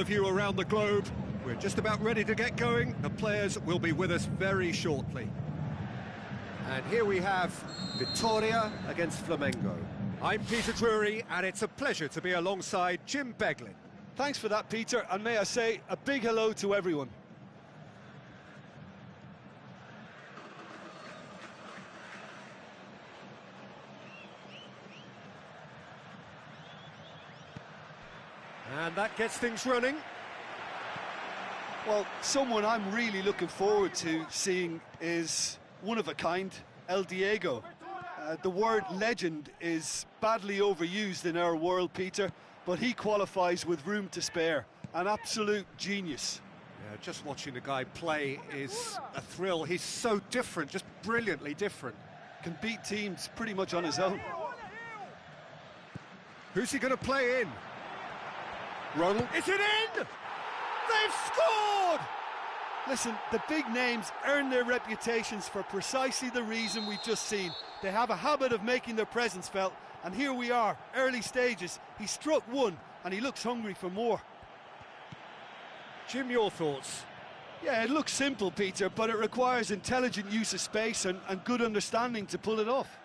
of you around the globe. We're just about ready to get going. The players will be with us very shortly. And here we have Victoria against Flamengo. I'm Peter Drury, and it's a pleasure to be alongside Jim Beglin. Thanks for that, Peter, and may I say a big hello to everyone. And that gets things running. Well, someone I'm really looking forward to seeing is one of a kind, El Diego. The word legend is badly overused in our world, Peter, but he qualifies with room to spare. An absolute genius. Yeah, just watching the guy play is a thrill. He's so different, just brilliantly different. Can beat teams pretty much on his own. Who's he going to play in? Ronald. Is it in? They've scored! Listen, the big names earn their reputations for precisely the reason we've just seen. They have a habit of making their presence felt, and here we are, early stages. He struck one, and he looks hungry for more. Jim, your thoughts? Yeah, it looks simple, Peter, but it requires intelligent use of space and good understanding to pull it off.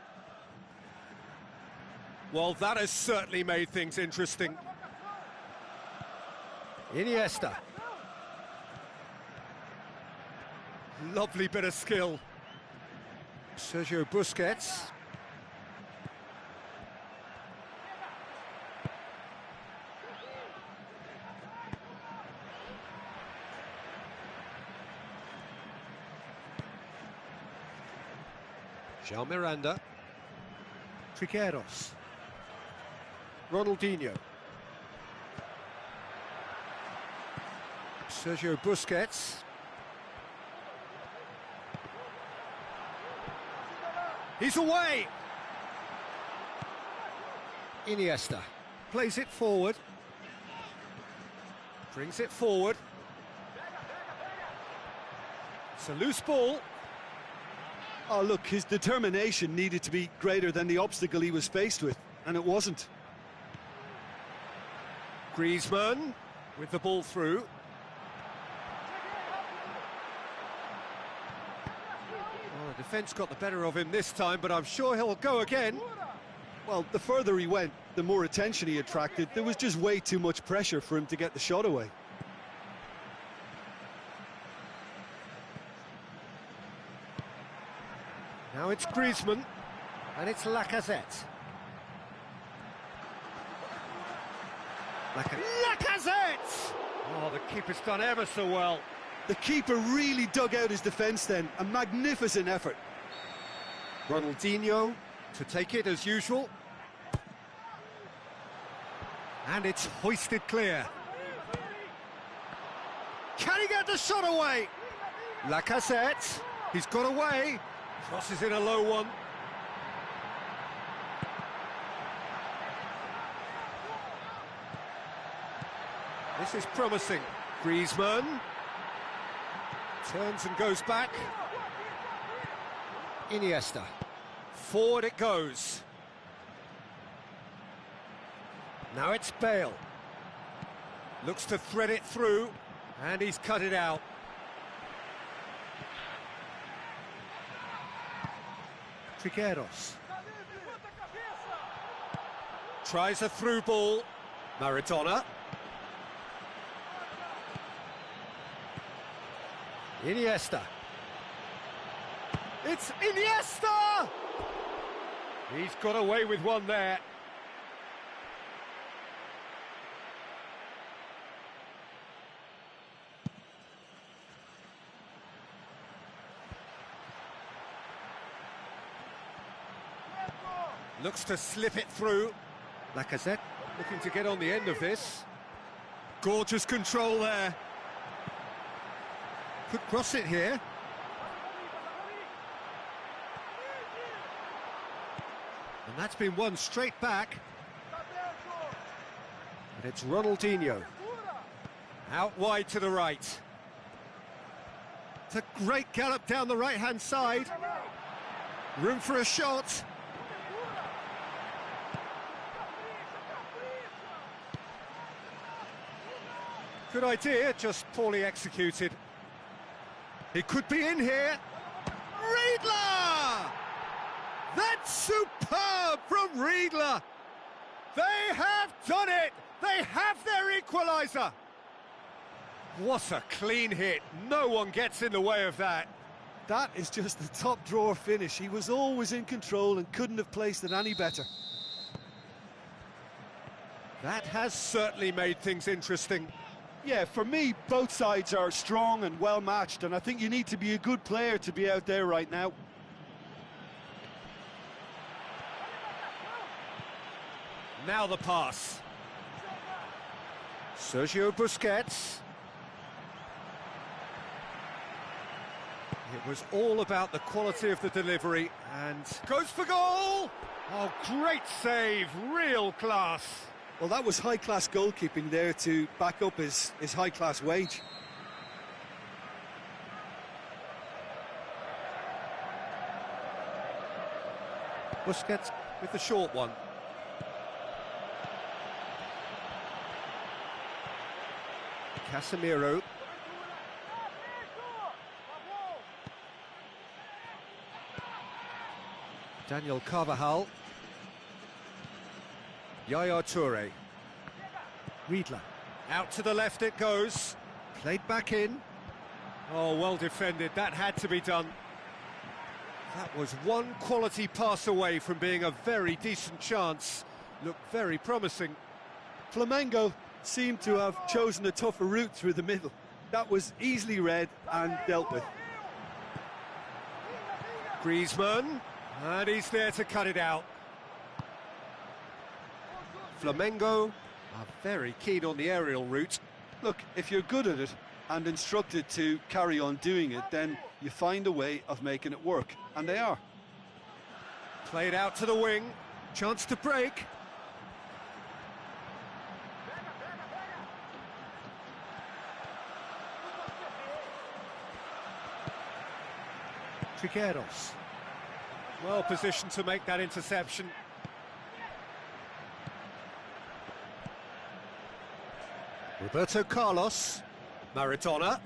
Well, that has certainly made things interesting. Iniesta. Lovely bit of skill. Sergio Busquets. Jean Miranda. Triqueiros. Ronaldinho. Sergio Busquets. He's away! Iniesta. Plays it forward. Brings it forward. It's a loose ball. Oh, look, his determination needed to be greater than the obstacle he was faced with, and it wasn't. Griezmann with the ball through. Oh, the defence got the better of him this time, but I'm sure he'll go again. Well, the further he went, the more attention he attracted. There was just way too much pressure for him to get the shot away. Now it's Griezmann, and it's Lacazette. Lacazette! Oh, the keeper's done ever so well. The keeper really dug out his defence then. A magnificent effort. Ronaldinho to take it as usual. And it's hoisted clear. Can he get the shot away? Lacazette, he's got away. Crosses in a low one. This is promising. Griezmann turns and goes back. Iniesta. Forward it goes. Now it's Bale. Looks to thread it through, and he's cut it out. Triqueiros. Tries a through ball. Maradona. Iniesta. It's Iniesta! He's got away with one there. Looks to slip it through. Lacazette looking to get on the end of this. Gorgeous control there. Could cross it here. And that's been won straight back. And it's Ronaldinho. Out wide to the right. It's a great gallop down the right-hand side. Room for a shot. Good idea, just poorly executed. He could be in here. Riedler! That's superb from Riedler! They have done it! They have their equaliser! What a clean hit. No one gets in the way of that. That is just the top drawer finish. He was always in control and couldn't have placed it any better. That has certainly made things interesting. Yeah, for me, both sides are strong and well matched, and I think you need to be a good player to be out there right now. Now the pass. Sergio Busquets. It was all about the quality of the delivery, and goes for goal! Oh, great save, real class. Well, that was high-class goalkeeping there to back up his high-class wage. Busquets with the short one. Casemiro. Daniel Carvajal. Yaya Toure. Riedler. Out to the left it goes. Played back in. Oh, well defended. That had to be done. That was one quality pass away from being a very decent chance. Looked very promising. Flamengo seemed to have chosen a tougher route through the middle. That was easily read and dealt with. Griezmann. And he's there to cut it out. Flamengo are very keen on the aerial route. Look, if you're good at it and instructed to carry on doing it, then you find a way of making it work, and they are. Played out to the wing, chance to break. Trigueros. Well positioned to make that interception. Roberto Carlos. Maradona.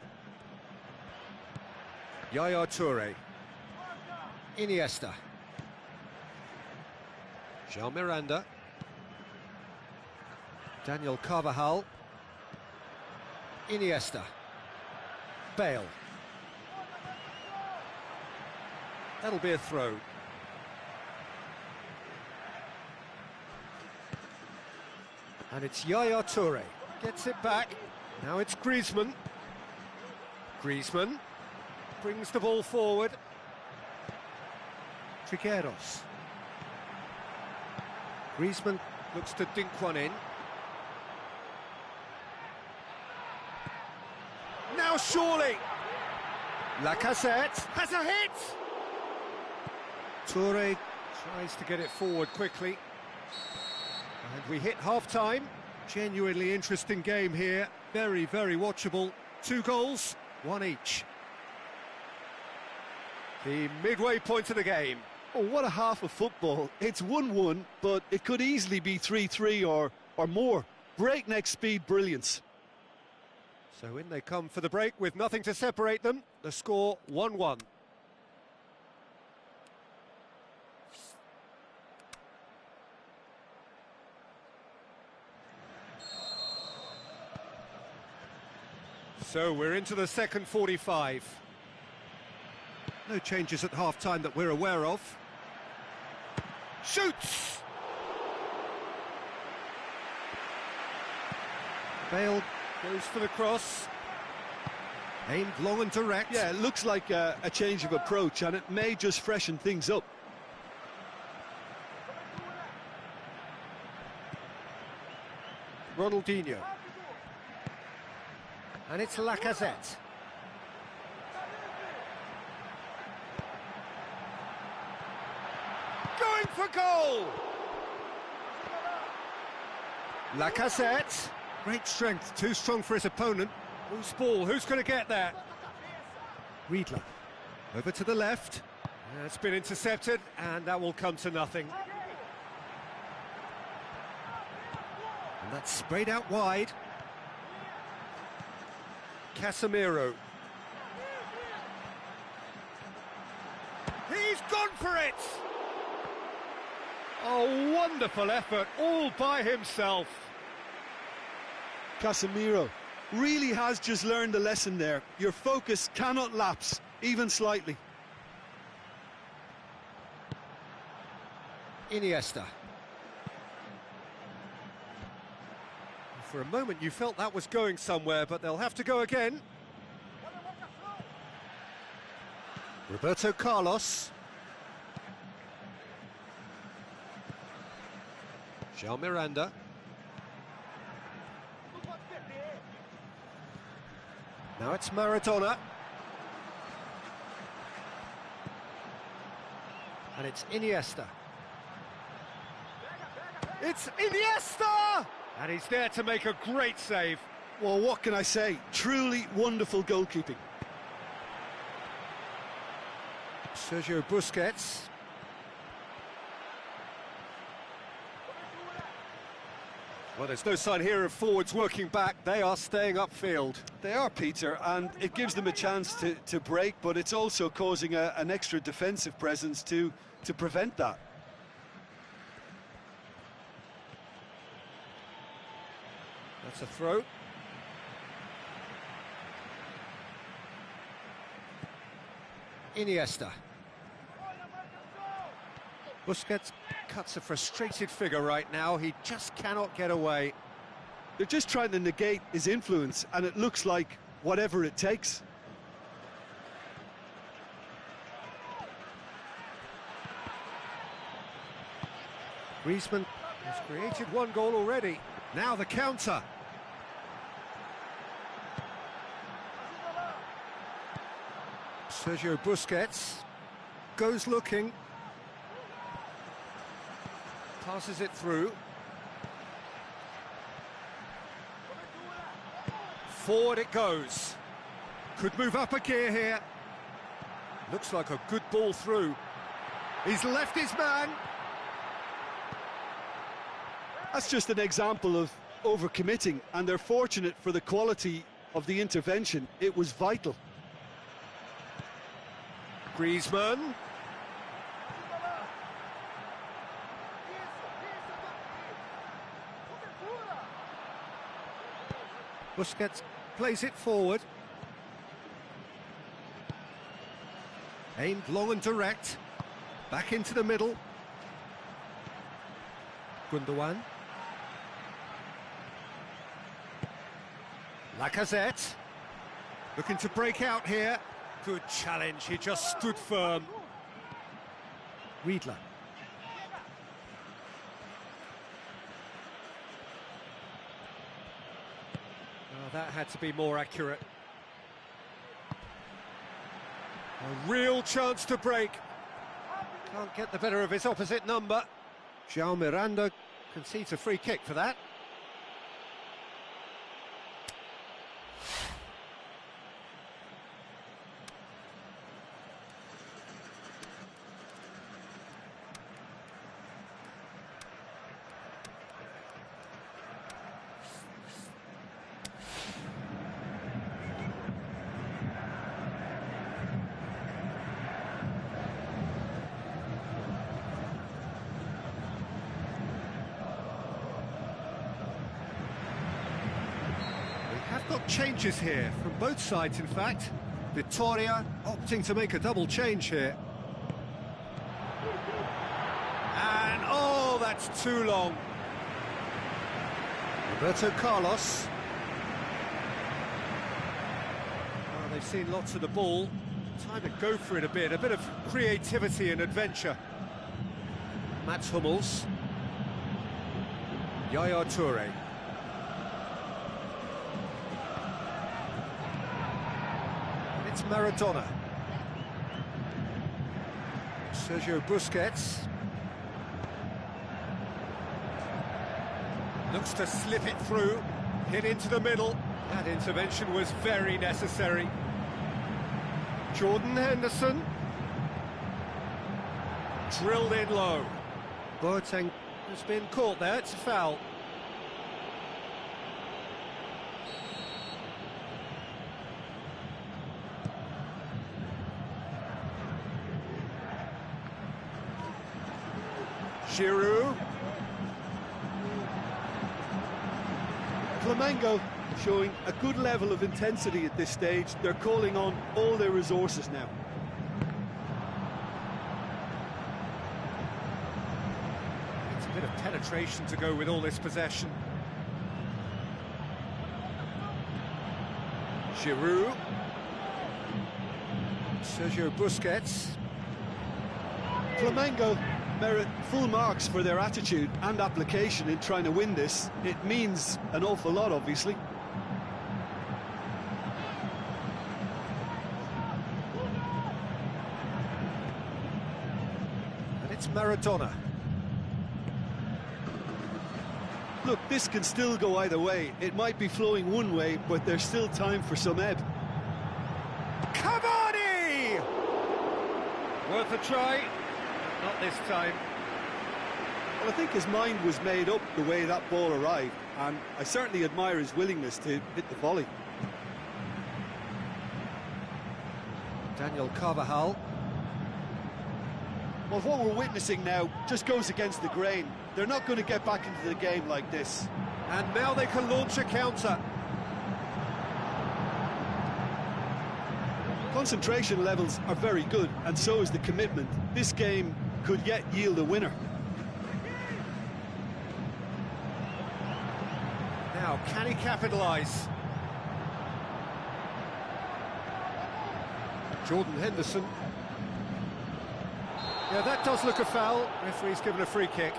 Yaya Toure. Iniesta. Jean Miranda. Daniel Carvajal. Iniesta. Bale. That'll be a throw. And it's Yaya Toure. Gets it back. Now it's Griezmann. Griezmann brings the ball forward. Trigueros. Griezmann looks to dink one in. Now surely. Lacazette has a hit. Toure tries to get it forward quickly. And we hit half-time. Genuinely interesting game here. Very, very watchable. 2 goals, 1 each. The midway point of the game. Oh, what a half of football. It's 1-1, but it could easily be 3-3 or more. Breakneck speed brilliance. So in they come for the break with nothing to separate them. The score 1-1. So we're into the second 45. No changes at half-time that we're aware of. Shoots! Bale goes for the cross. Aimed long and direct. Yeah, it looks like a change of approach, and it may just freshen things up. Ronaldinho. And it's Lacazette. Going for goal! Lacazette. Great strength, too strong for his opponent. Loose ball, who's going to get that? Riedler. Over to the left. It's been intercepted, and that will come to nothing. And that's sprayed out wide. Casemiro. He's gone for it! Oh, wonderful effort, all by himself. Casemiro really has just learned the lesson there. Your focus cannot lapse, even slightly. Iniesta. For a moment you felt that was going somewhere, but they'll have to go again. Roberto Carlos. João Miranda. Now it's Maradona. And it's Iniesta. It's Iniesta! And he's there to make a great save. Well, what can I say? Truly wonderful goalkeeping. Sergio Busquets. Well, there's no sign here of forwards working back. They are staying upfield. They are, Peter, and it gives them a chance to break, but it's also causing an extra defensive presence to prevent that. That's a throw. Iniesta. Busquets cuts a frustrated figure right now. He just cannot get away. They're just trying to negate his influence, and it looks like whatever it takes. Griezmann has created one goal already. Now the counter. Sergio Busquets goes looking. Passes it through. Forward it goes. Could move up a gear here. Looks like a good ball through. He's left his man. That's just an example of overcommitting, and they're fortunate for the quality of the intervention. It was vital. Griezmann. Busquets plays it forward. Aimed long and direct. Back into the middle. Gundogan. Lacazette. Looking to break out here. Good challenge, he just stood firm. Riedler. Oh, that had to be more accurate. A real chance to break. Can't get the better of his opposite number. João Miranda concedes a free kick for that. Got changes here from both sides, in fact. Vitoria opting to make a double change here. And oh, that's too long. Roberto Carlos. Oh, they've seen lots of the ball. Time to go for it a bit of creativity and adventure. Mats Hummels. Yaya Toure. It's Maradona. Sergio Busquets. Looks to slip it through. Hit into the middle. That intervention was very necessary. Jordan Henderson. Drilled in low. Boateng has been caught there. It's a foul. Giroud. Flamengo showing a good level of intensity at this stage. They're calling on all their resources now. It's a bit of penetration to go with all this possession. Giroud. Sergio Busquets. Flamengo merit full marks for their attitude and application in trying to win this. It means an awful lot, obviously. And it's Maradona. Look, this can still go either way. It might be flowing one way, but there's still time for some ebb. Cavani! Worth a try. Not this time. Well, I think his mind was made up the way that ball arrived, and I certainly admire his willingness to hit the volley. Daniel Carvajal. Well, what we're witnessing now just goes against the grain. They're not going to get back into the game like this. And now they can launch a counter. Concentration levels are very good, and so is the commitment. This game could yet yield a winner. Now, can he capitalise? Jordan Henderson. Yeah, that does look a foul. Referee's given a free kick.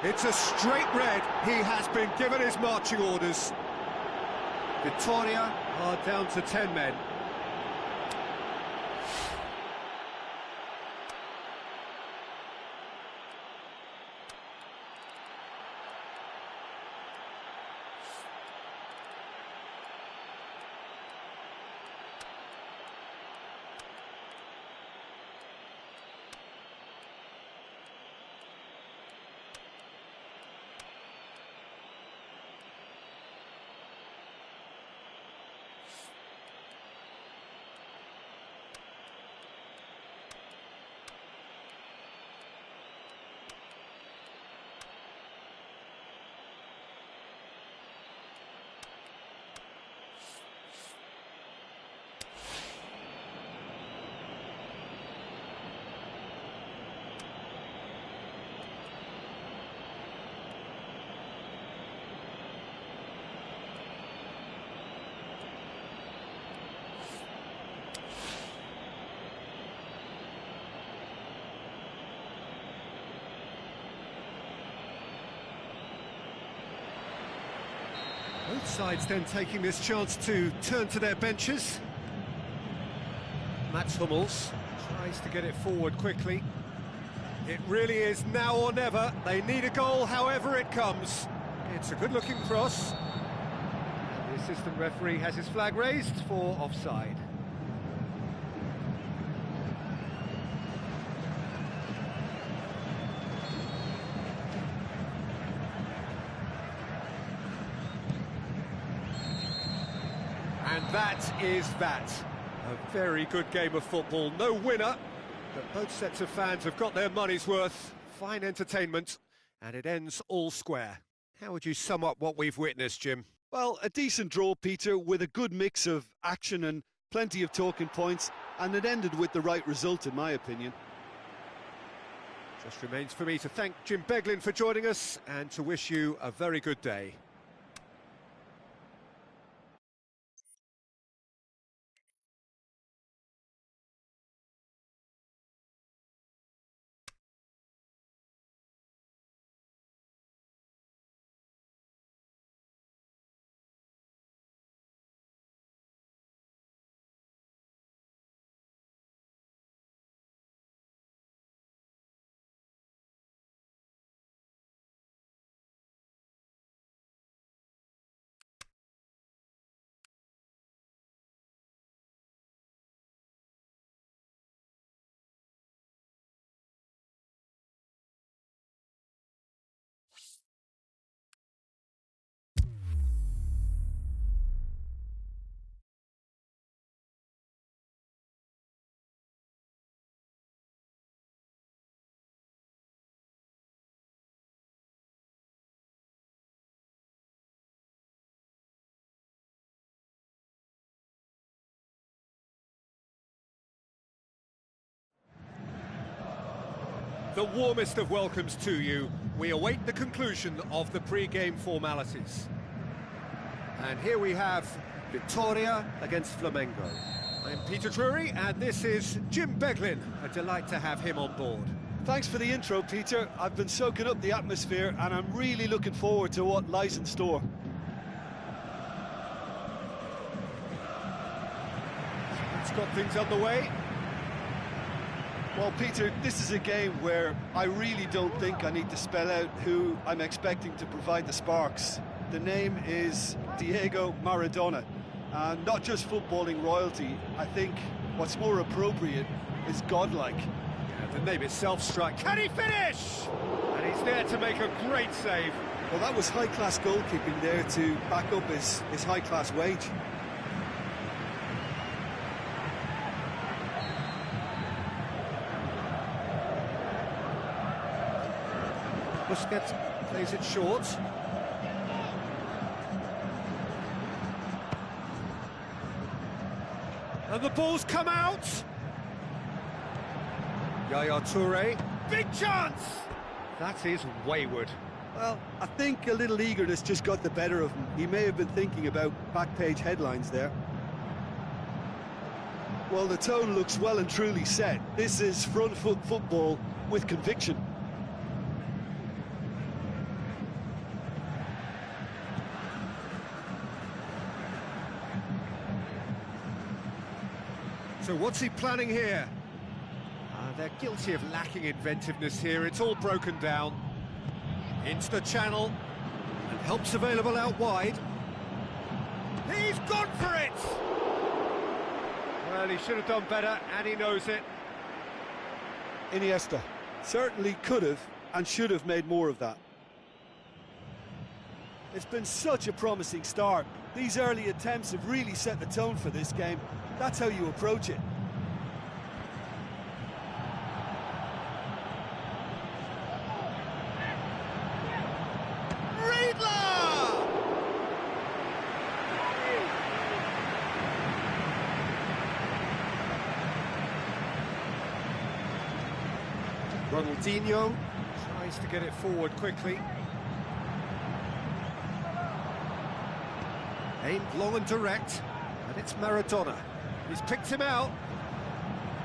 It's a straight red. He has been given his marching orders. Vitoria are down to 10 men. Both sides then taking this chance to turn to their benches. Mats Hummels tries to get it forward quickly. It really is now or never. They need a goal however it comes. It's a good-looking cross. And the assistant referee has his flag raised for offside. And that is that. A very good game of football. No winner, but both sets of fans have got their money's worth. Fine entertainment, and it ends all square. How would you sum up what we've witnessed, Jim? Well, a decent draw, Peter, with a good mix of action and plenty of talking points, and it ended with the right result, in my opinion. Just remains for me to thank Jim Beglin for joining us and to wish you a very good day. The warmest of welcomes to you. We await the conclusion of the pre-game formalities. And here we have Victoria against Flamengo. I'm Peter Drury, and this is Jim Beglin. A delight to have him on board. Thanks for the intro, Peter. I've been soaking up the atmosphere, and I'm really looking forward to what lies in store. It's got things underway. Well, Peter, this is a game where I really don't think I need to spell out who I'm expecting to provide the sparks. The name is Diego Maradona, and not just footballing royalty. I think what's more appropriate is godlike. Yeah, the name itself strikes. Can he finish? And he's there to make a great save. Well, that was high-class goalkeeping there to back up his high-class wage. Busquets plays it short. And the ball's come out. Yaya Toure. Big chance! That is wayward. Well, I think a little eagerness just got the better of him. He may have been thinking about back-page headlines there. Well, the tone looks well and truly set. This is front-foot football with conviction. So what's he planning here? They're guilty of lacking inventiveness here. It's all broken down. Into the channel. And help's available out wide. He's gone for it! Well, he should have done better, and he knows it. Iniesta certainly could have and should have made more of that. It's been such a promising start. These early attempts have really set the tone for this game. That's how you approach it. Ronaldinho tries to get it forward quickly. Aimed long and direct, and it's Maradona. He's picked him out.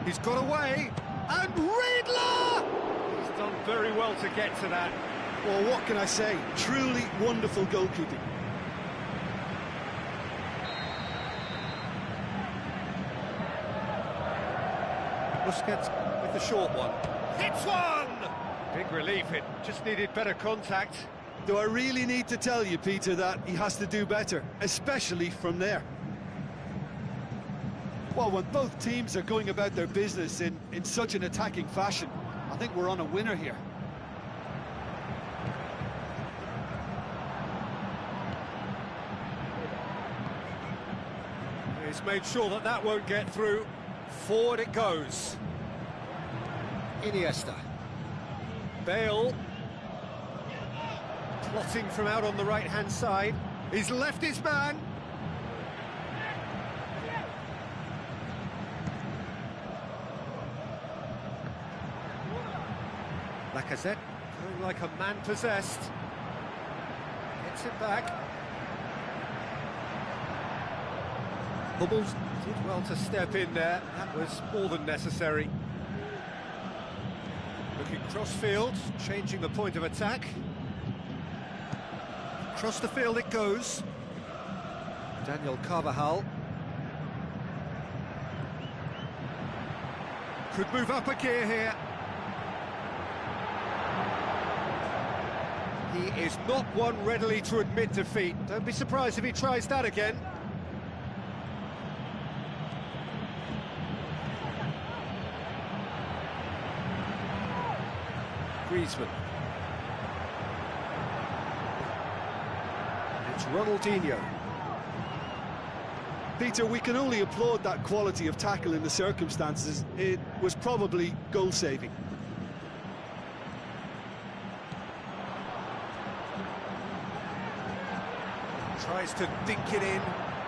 He's got away, and Riedler! He's done very well to get to that. Well, what can I say? Truly wonderful goalkeeping. Busquets with the short one. Hits one! Big relief, it just needed better contact. Do I really need to tell you, Peter, that he has to do better, especially from there? Well, when both teams are going about their business in such an attacking fashion, I think we're on a winner here. He's made sure that that won't get through. Forward it goes. Iniesta. Bale. Plotting from out on the right-hand side. He's left his man. Lacazette going like a man possessed. Gets it back. Hummels did well to step in there. That was more than necessary. Looking cross-field, changing the point of attack. Across the field it goes. Daniel Carvajal. Could move up a gear here. He is not one readily to admit defeat. Don't be surprised if he tries that again. Griezmann. It's Ronaldinho. Peter, we can only applaud that quality of tackle in the circumstances. It was probably goal-saving. Tries to dink it in.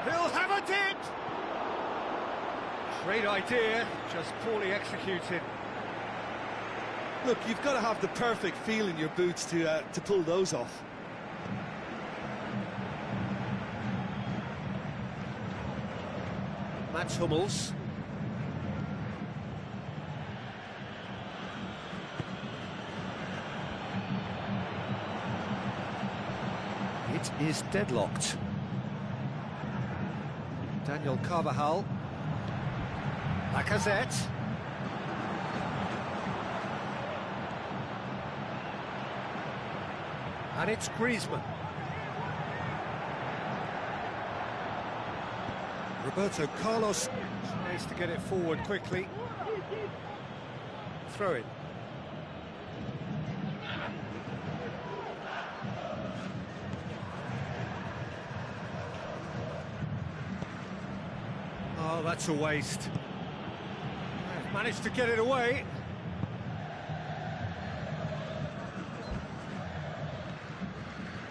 He'll have a dip! Great idea, just poorly executed. Look, you've got to have the perfect feel in your boots to pull those off. Mats Hummels. It is deadlocked. Daniel Carvajal. Lacazette. And it's Griezmann. Roberto Carlos tries to get it forward quickly. Throw it. Oh, that's a waste. They've managed to get it away.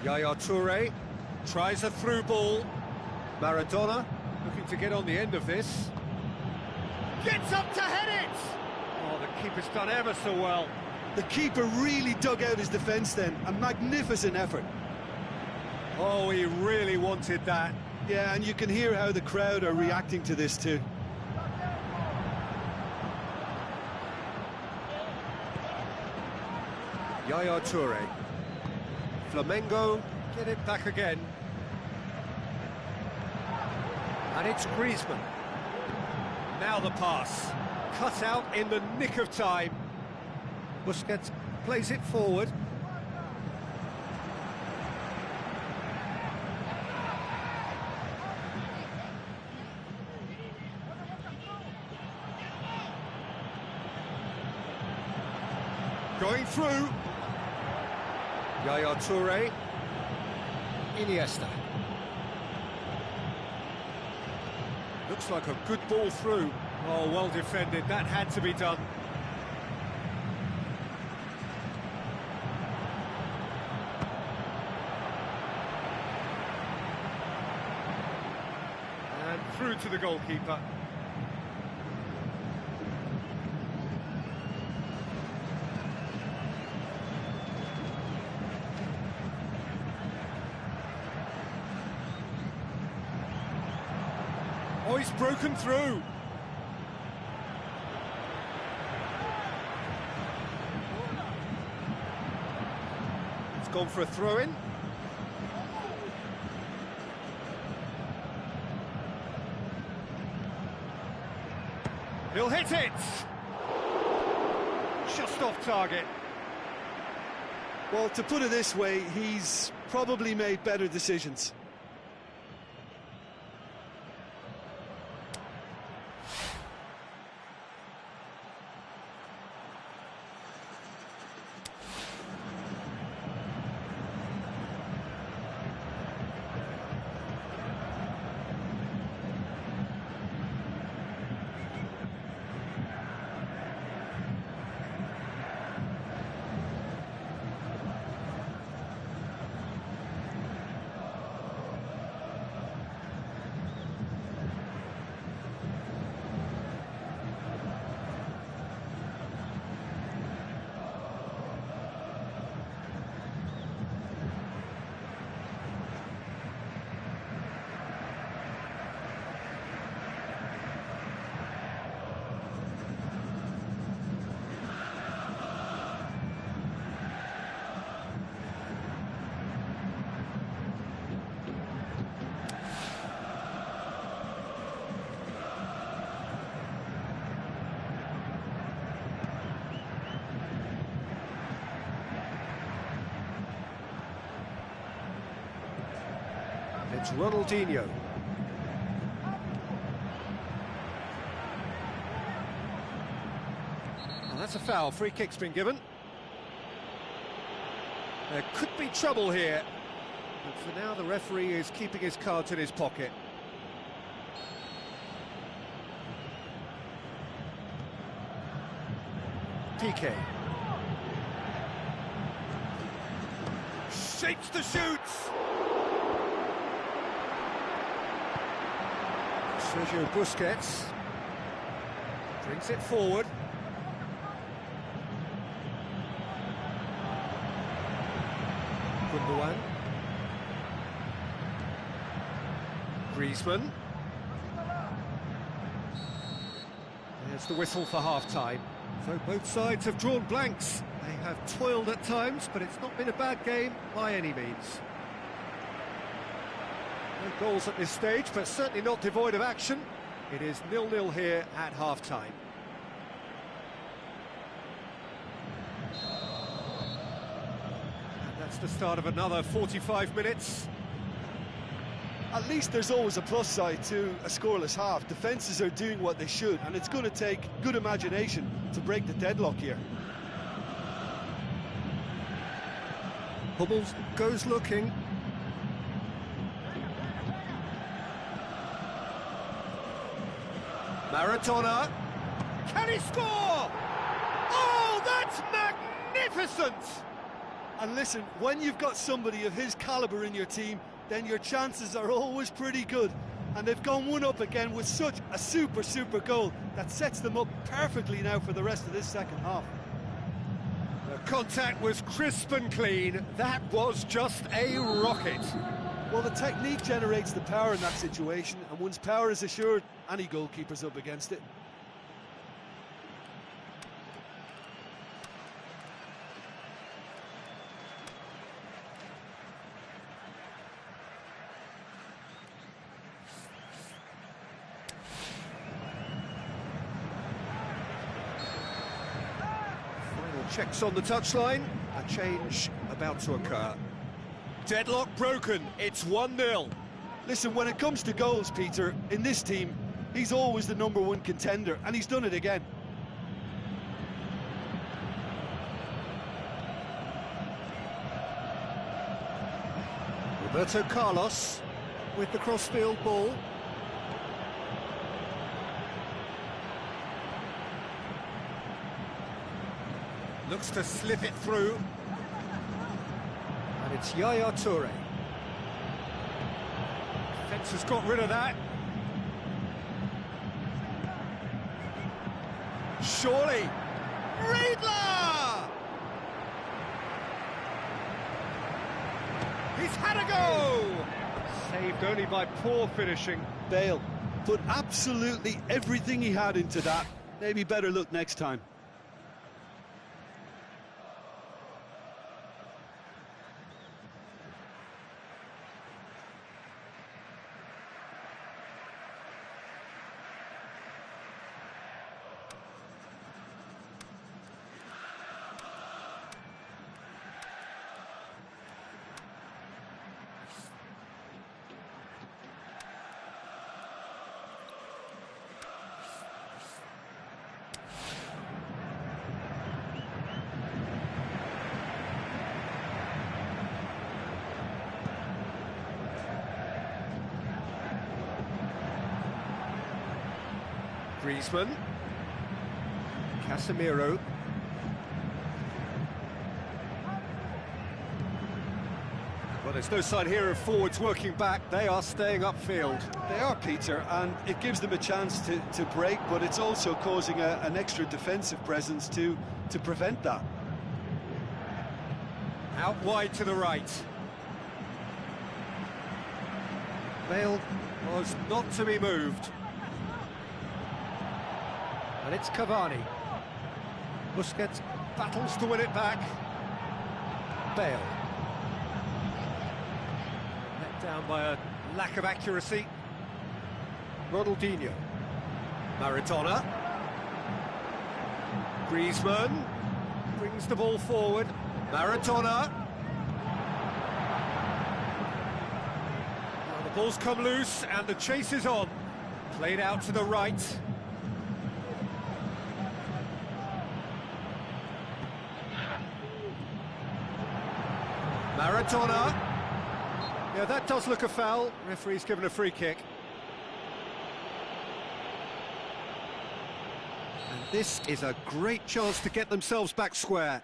Yaya Toure tries a through ball. Maradona looking to get on the end of this. Gets up to head it! Oh, the keeper's done ever so well. The keeper really dug out his defence then. A magnificent effort. Oh, he really wanted that. Yeah, and you can hear how the crowd are reacting to this too. Yaya Toure. Flamengo get it back again. And it's Griezmann. Now the pass. Cut out in the nick of time. Busquets plays it forward. Going through. Yaya Toure. Iniesta. Looks like a good ball through. Oh, well defended. That had to be done. And through to the goalkeeper. Oh, he's broken through. It's gone for a throw-in. He'll hit it! Just off target. Well, to put it this way, he's probably made better decisions. It's Ronaldinho. Oh, that's a foul. Free kick's been given. There could be trouble here. But for now, the referee is keeping his cards in his pocket. PK. Shapes the shoots! Sergio Busquets brings it forward. Gundogan. Griezmann. There's the whistle for half-time. So both sides have drawn blanks. They have toiled at times, but it's not been a bad game by any means. No goals at this stage, but certainly not devoid of action. It is 0-0 here at half-time. And that's the start of another 45 minutes. At least there's always a plus side to a scoreless half. Defences are doing what they should, and it's going to take good imagination to break the deadlock here. Hummels goes looking. Maradona. Can he score? Oh, that's magnificent! And listen, when you've got somebody of his calibre in your team, then your chances are always pretty good. And they've gone one up again with such a super goal that sets them up perfectly now for the rest of this second half. The contact was crisp and clean. That was just a rocket. Well, the technique generates the power in that situation, and once power is assured, any goalkeeper's up against it. Checks on the touchline, a change about to occur. Deadlock broken, it's 1-0. Listen, when it comes to goals, Peter, in this team, he's always the #1 contender, and he's done it again. Roberto Carlos with the crossfield ball. Looks to slip it through. And it's Yaya Toure. Defence has got rid of that. Surely. Riedler! He's had a go! Saved only by poor finishing. Bale put absolutely everything he had into that. Maybe better luck next time. Griezmann. Casemiro. Well, there's no sign here of forwards working back. They are staying upfield. They are, Peter, and it gives them a chance to break, but it's also causing an extra defensive presence to prevent that. Out wide to the right. Bale was not to be moved. And it's Cavani. Busquets battles to win it back. Bale. Let down by a lack of accuracy. Ronaldinho. Maradona. Griezmann brings the ball forward. Maradona. Now the ball's come loose and the chase is on. Played out to the right. Maradona. Yeah, that does look a foul. Referee's given a free kick. And this is a great chance to get themselves back square.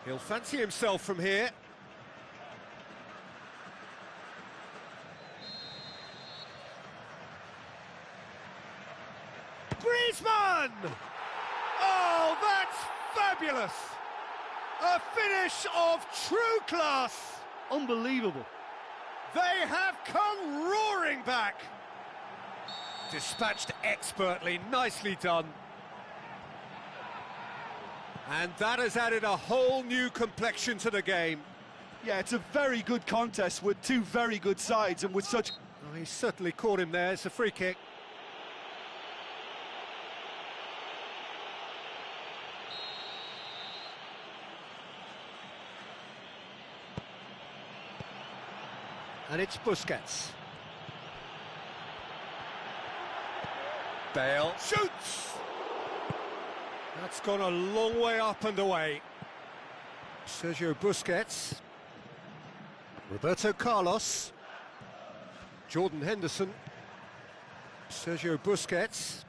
He'll fancy himself from here. Griezmann! Oh, that's fabulous! A finish of true class! Unbelievable. They have come roaring back! Dispatched expertly, nicely done. And that has added a whole new complexion to the game. Yeah, it's a very good contest with two very good sides and with such... Oh, he certainly caught him there, it's a free kick. And it's Busquets. Bale shoots! That's gone a long way up and away. Sergio Busquets. Roberto Carlos. Jordan Henderson. Sergio Busquets.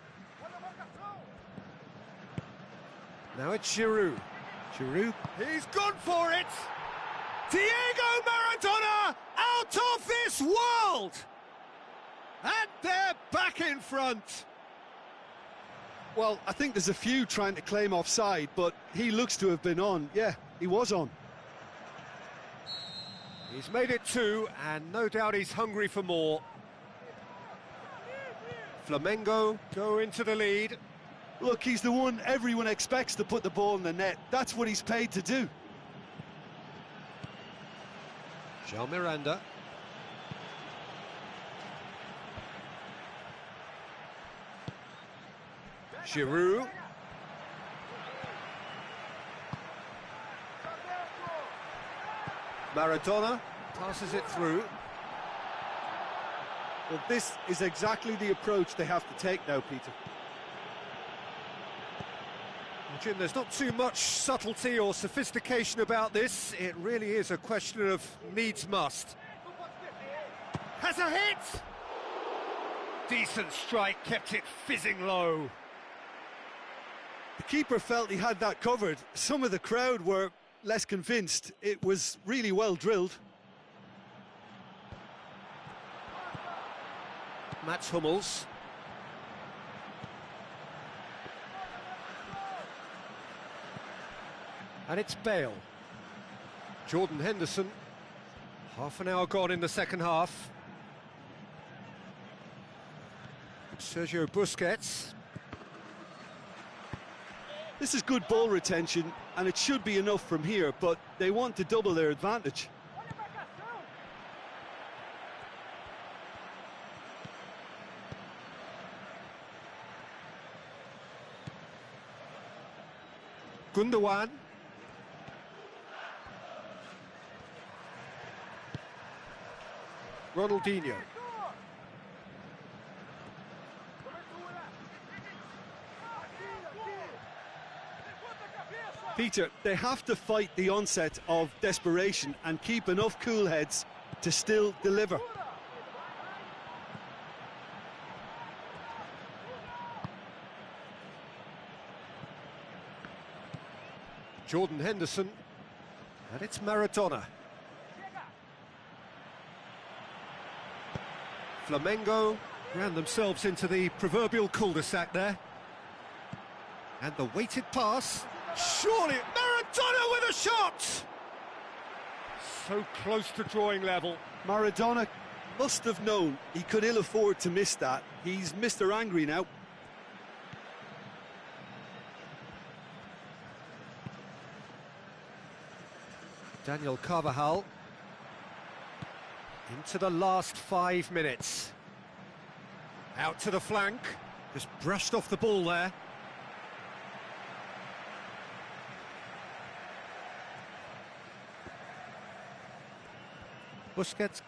Now it's Giroud. Giroud. He's gone for it! Diego Maradona out of this world! And they're back in front. Well, I think there's a few trying to claim offside, but he looks to have been on. Yeah, he was on. He's made it two, and no doubt he's hungry for more. Flamengo go into the lead. Look, he's the one everyone expects to put the ball in the net. That's what he's paid to do. Jean Miranda. Giroud. Maradona passes it through. Well, this is exactly the approach they have to take now, Peter. Well, Jim, there's not too much subtlety or sophistication about this. It really is a question of needs must. Has a hit! Decent strike, kept it fizzing low. The keeper felt he had that covered. Some of the crowd were less convinced. It was really well drilled. Mats Hummels. And it's Bale. Jordan Henderson. Half an hour gone in the second half. Sergio Busquets. This is good ball retention, and it should be enough from here, but they want to double their advantage. Gundogan. Ronaldinho. Peter, they have to fight the onset of desperation and keep enough cool heads to still deliver. Jordan Henderson, and it's Maradona. Flamengo ran themselves into the proverbial cul-de-sac there. And the weighted pass, surely Maradona with a shot! So close to drawing level. Maradona must have known he could ill afford to miss that. He's Mr. Angry now. Daniel Carvajal into the last 5 minutes. Out to the flank, just brushed off the ball there. Busquets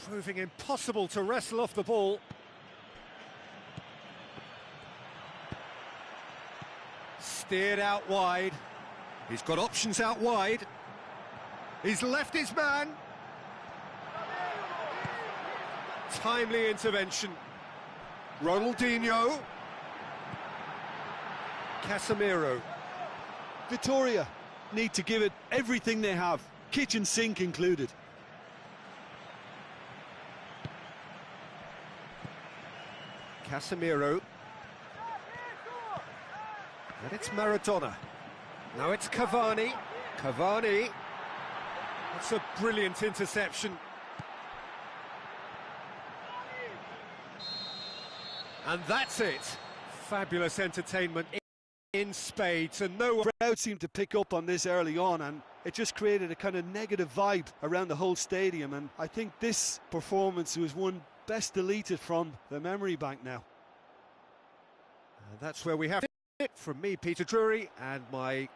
proving impossible to wrestle off the ball. Steered out wide. He's got options out wide. He's left his man. Timely intervention. Ronaldinho. Casemiro. Vittoria. need to give it everything they have, kitchen sink included. Casemiro. And it's Maradona. Now it's Cavani. Cavani. That's a brilliant interception. And that's it. Fabulous entertainment in spades, and no one... The crowd seemed to pick up on this early on, and it just created a kind of negative vibe around the whole stadium, and I think this performance was one best deleted from the memory bank now. And that's where we have it from me, Peter Drury, and my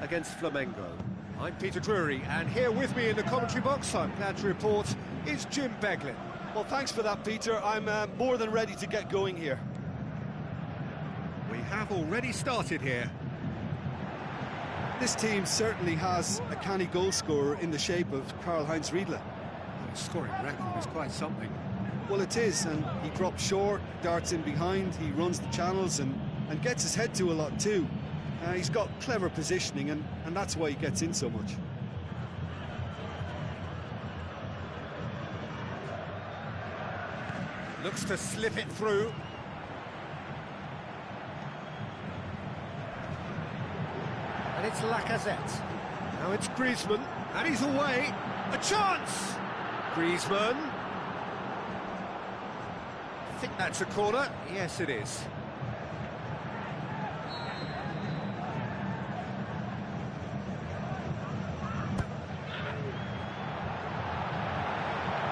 against Flamengo. I'm Peter Drury, and here with me in the commentary box, I'm glad to report, is Jim Beglin. Well, thanks for that, Peter. I'm more than ready to get going here. We have already started here. This team certainly has a canny goal scorer in the shape of Karl-Heinz Riedle. His scoring record is quite something. Well, it is, and he drops short, darts in behind, he runs the channels and gets his head to a lot too. He's got clever positioning, and that's why he gets in so much. Looks to slip it through. And it's Lacazette. Now it's Griezmann, and he's away. A chance! Griezmann. I think that's a corner. Yes, it is.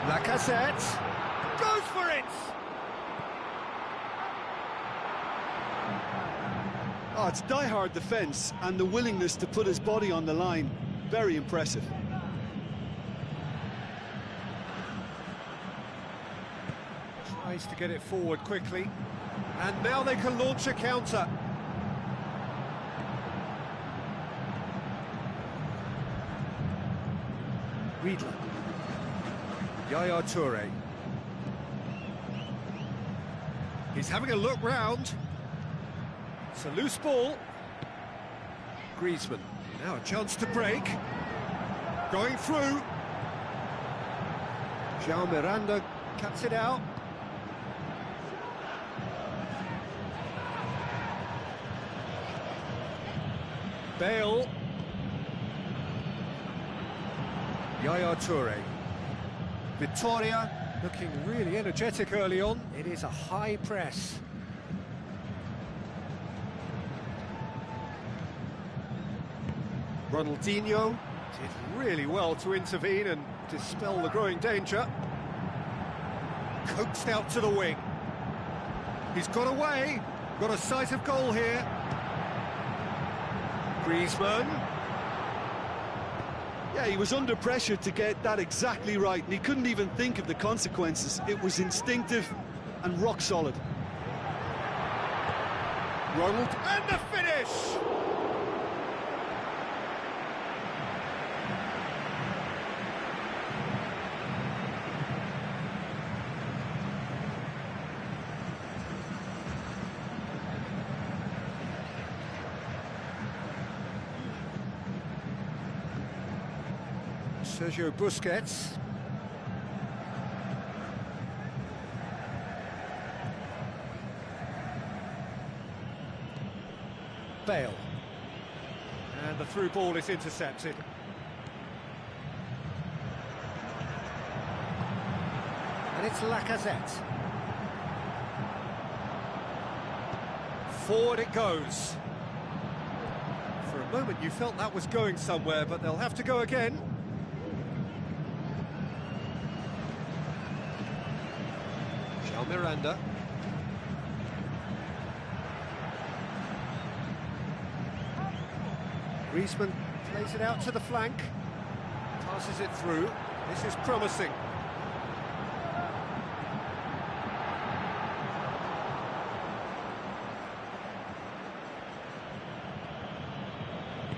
Lacazette goes for it! Oh, it's die-hard defence and the willingness to put his body on the line. Very impressive. Tries to get it forward quickly. And now they can launch a counter. Riedle. Yaya Toure. He's having a look round. It's a loose ball. Griezmann. Now a chance to break. Going through. João Miranda cuts it out. Bale. Yaya Toure. Vitoria looking really energetic early on. It is a high press. Ronaldinho did really well to intervene and dispel the growing danger. Coaxed out to the wing. He's got away. Got a sight of goal here. Griezmann. Yeah, he was under pressure to get that exactly right, and he couldn't even think of the consequences. It was instinctive and rock solid. Ronald, and the finish! Sergio Busquets. Bale. And the through ball is intercepted. And it's Lacazette. Forward it goes. For a moment you felt that was going somewhere, but they'll have to go again. Miranda. Griezmann plays it out to the flank. Passes it through. This is promising.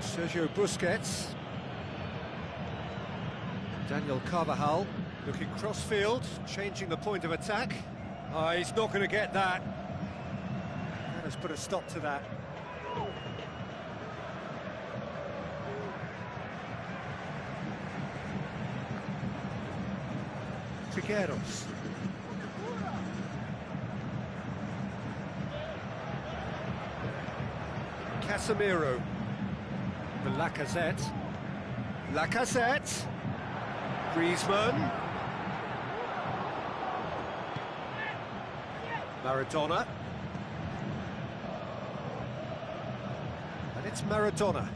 Sergio Busquets. Daniel Carvajal looking cross-field, changing the point of attack. Oh, he's not going to get that. That has put a stop to that. Trigueros. Casemiro. The Lacazette. Lacazette. Griezmann. Maradona. And it's Maradona.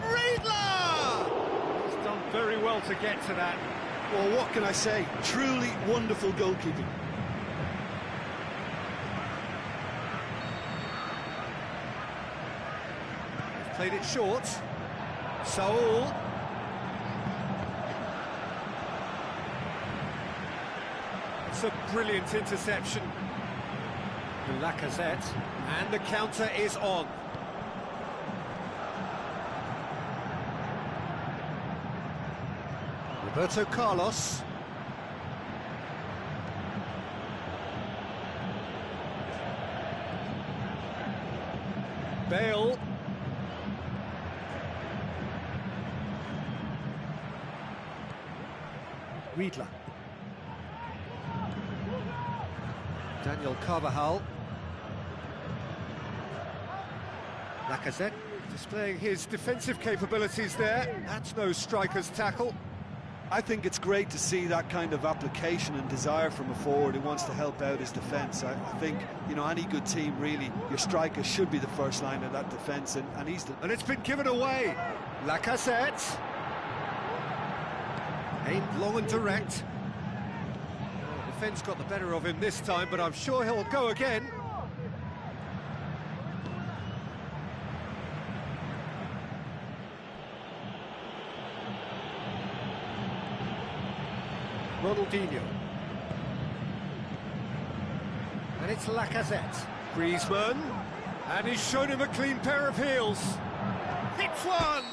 Riedle! He's done very well to get to that. Well, what can I say? Truly wonderful goalkeeping. Played it short. Saul. It's a brilliant interception. Lacazette. And the counter is on. Roberto Carlos. Bale. Riedler. Daniel Carvajal. Lacazette displaying his defensive capabilities there. That's no striker's tackle. I think it's great to see that kind of application and desire from a forward who wants to help out his defence. I think, you know, any good team, really, your striker should be the first line of that defence, and he's the... And it's been given away. Lacazette. Aimed long and direct. Oh, defence got the better of him this time, but I'm sure he'll go again. Ronaldinho. And it's Lacazette. Griezmann. And he's shown him a clean pair of heels. Hits one!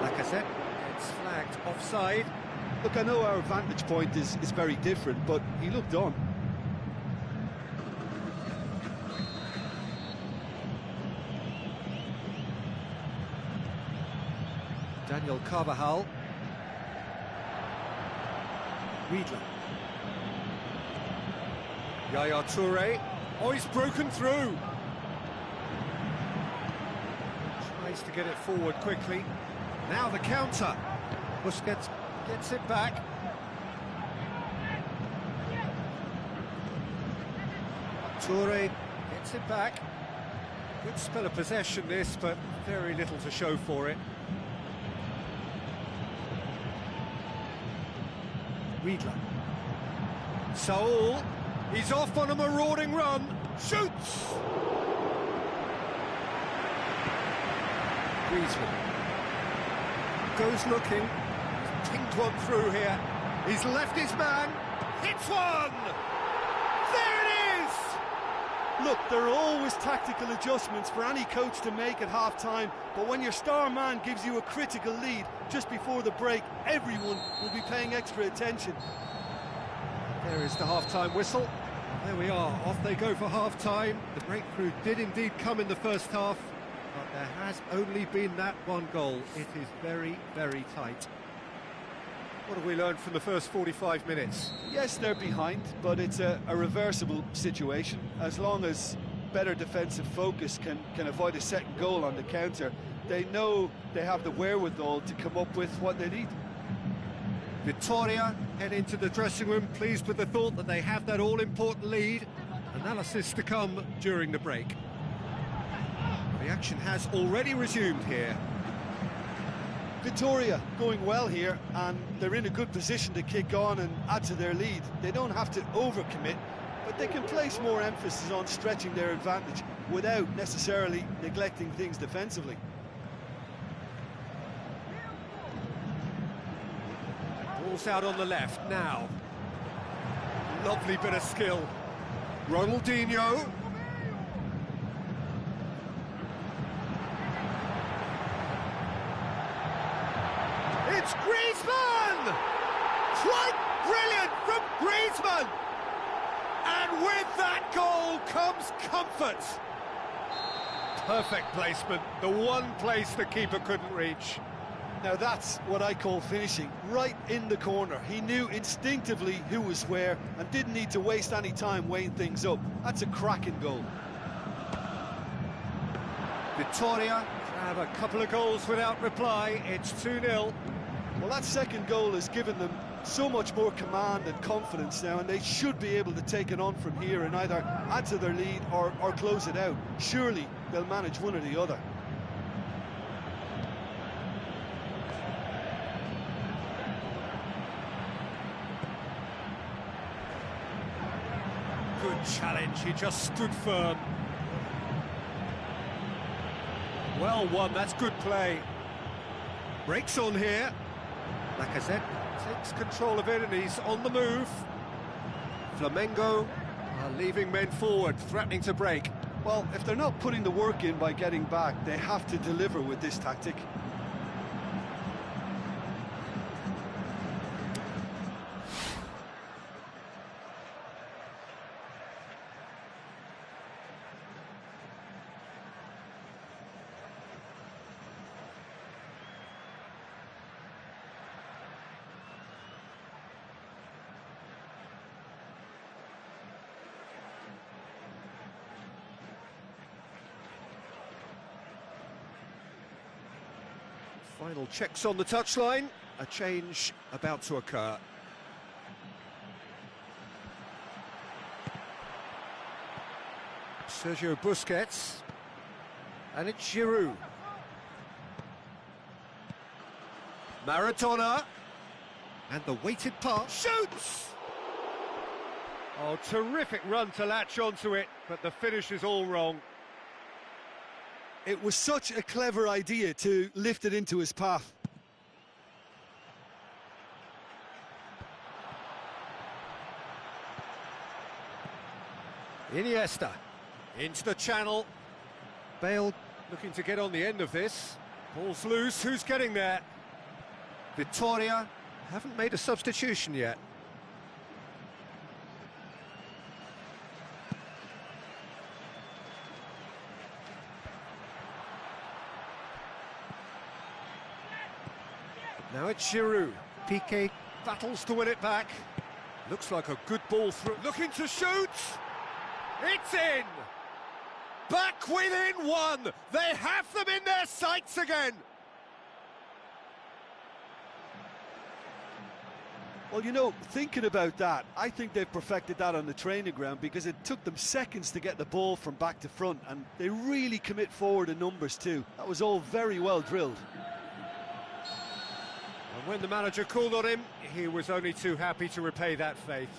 Lacazette gets flagged offside. Look, I know our vantage point is very different, but he looked on. Daniel Carvajal. Riedler. Yaya Toure. Oh, he's broken through. Tries to get it forward quickly. Now the counter. Busquets gets it back. Toure gets it back. Good spell of possession this, but very little to show for it. Riedler. Saul, he's off on a marauding run, shoots! Griezmann goes looking, he's pinged one through here, he's left his man, hits one! There it is! Look, there are always tactical adjustments for any coach to make at half-time, but when your star man gives you a critical lead just before the break, everyone will be paying extra attention. There is the half-time whistle. There we are, off they go for half-time. The breakthrough did indeed come in the first half, but there has only been that one goal. It is very, very tight. What have we learned from the first 45 minutes? Yes, they're behind, but it's a reversible situation. As long as better defensive focus can avoid a second goal on the counter, they know they have the wherewithal to come up with what they need. Victoria head into the dressing room, pleased with the thought that they have that all-important lead. Analysis to come during the break. The action has already resumed here. Victoria going well here, and they're in a good position to kick on and add to their lead. They don't have to overcommit, but they can place more emphasis on stretching their advantage without necessarily neglecting things defensively. Ball's out on the left now. Lovely bit of skill. Ronaldinho. It's Griezmann! Quite brilliant from Griezmann! And with that goal comes comfort. Perfect placement, the one place the keeper couldn't reach. Now that's what I call finishing, right in the corner. He knew instinctively who was where and didn't need to waste any time weighing things up. That's a cracking goal. Victoria have a couple of goals without reply. It's 2-0. Well, that second goal has given them so much more command and confidence now, and they should be able to take it on from here and either add to their lead or close it out. Surely they'll manage one or the other. Good challenge, he just stood firm. Well won, that's good play. Breaks on here. Lacazette takes control of it and he's on the move. Flamengo are leaving men forward, threatening to break. Well, if they're not putting the work in by getting back, they have to deliver with this tactic. Final checks on the touchline. A change about to occur. Sergio Busquets. And it's Giroud. Maradona. And the weighted pass. Shoots! Oh, terrific run to latch onto it, but the finish is all wrong. It was such a clever idea to lift it into his path. Iniesta into the channel. Bale looking to get on the end of this. Ball's loose, who's getting there? Vitoria haven't made a substitution yet. Now it's Giroud. Piqué battles to win it back. Looks like a good ball through. Looking to shoot! It's in! Back within one! They have them in their sights again! Well, you know, thinking about that, I think they've perfected that on the training ground because it took them seconds to get the ball from back to front, and they really commit forward in numbers too. That was all very well drilled. And when the manager called on him, he was only too happy to repay that faith.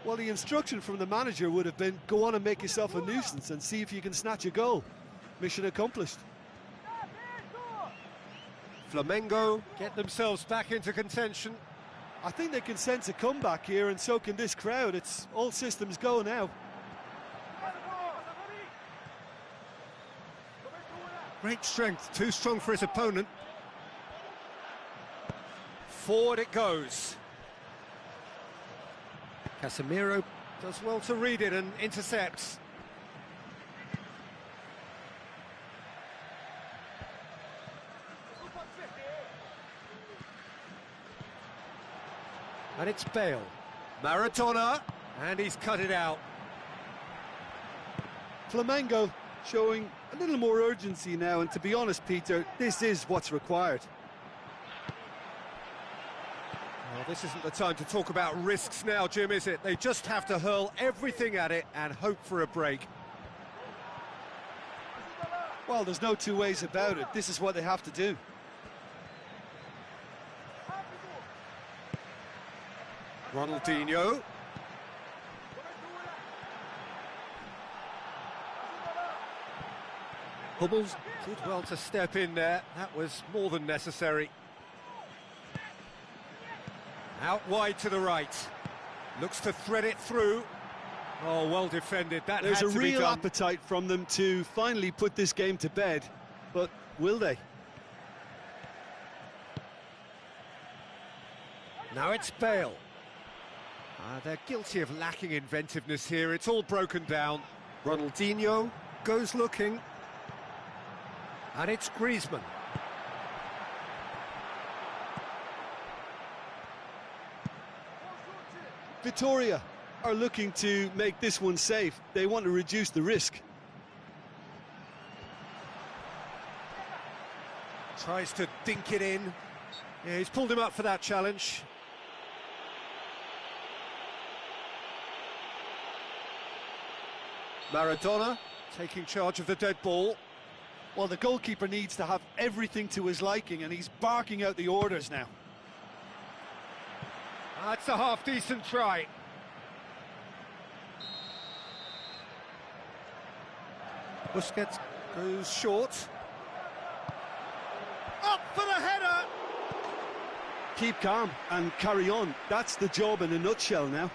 Well, the instruction from the manager would have been, go on and make yourself a nuisance and see if you can snatch a goal. Mission accomplished. Flamengo get themselves back into contention. I think they can sense a comeback here, and so can this crowd. It's all systems go now. Great strength, too strong for his opponent. Forward it goes. Casemiro does well to read it and intercepts. And it's Bale. Maradona, and he's cut it out. Flamengo showing a little more urgency now, and to be honest, Peter, this is what's required. Well, this isn't the time to talk about risks now, Jim, is it? They just have to hurl everything at it and hope for a break. Well, there's no two ways about it. This is what they have to do. Ronaldinho. Hummels did well to step in there. That was more than necessary. Out wide to the right. Looks to thread it through. Oh, well defended. That There's had a to be real done. appetite from them to finally put this game to bed, but will they? Now it's Bale. They're guilty of lacking inventiveness here. It's all broken down. Ronaldinho goes looking. And it's Griezmann. Vitoria are looking to make this one safe. They want to reduce the risk. Tries to dink it in. Yeah, he's pulled him up for that challenge. Maradona taking charge of the dead ball. Well, the goalkeeper needs to have everything to his liking, and he's barking out the orders now. That's a half-decent try. Busquets goes short. keep calm and carry on. That's the job in a nutshell now.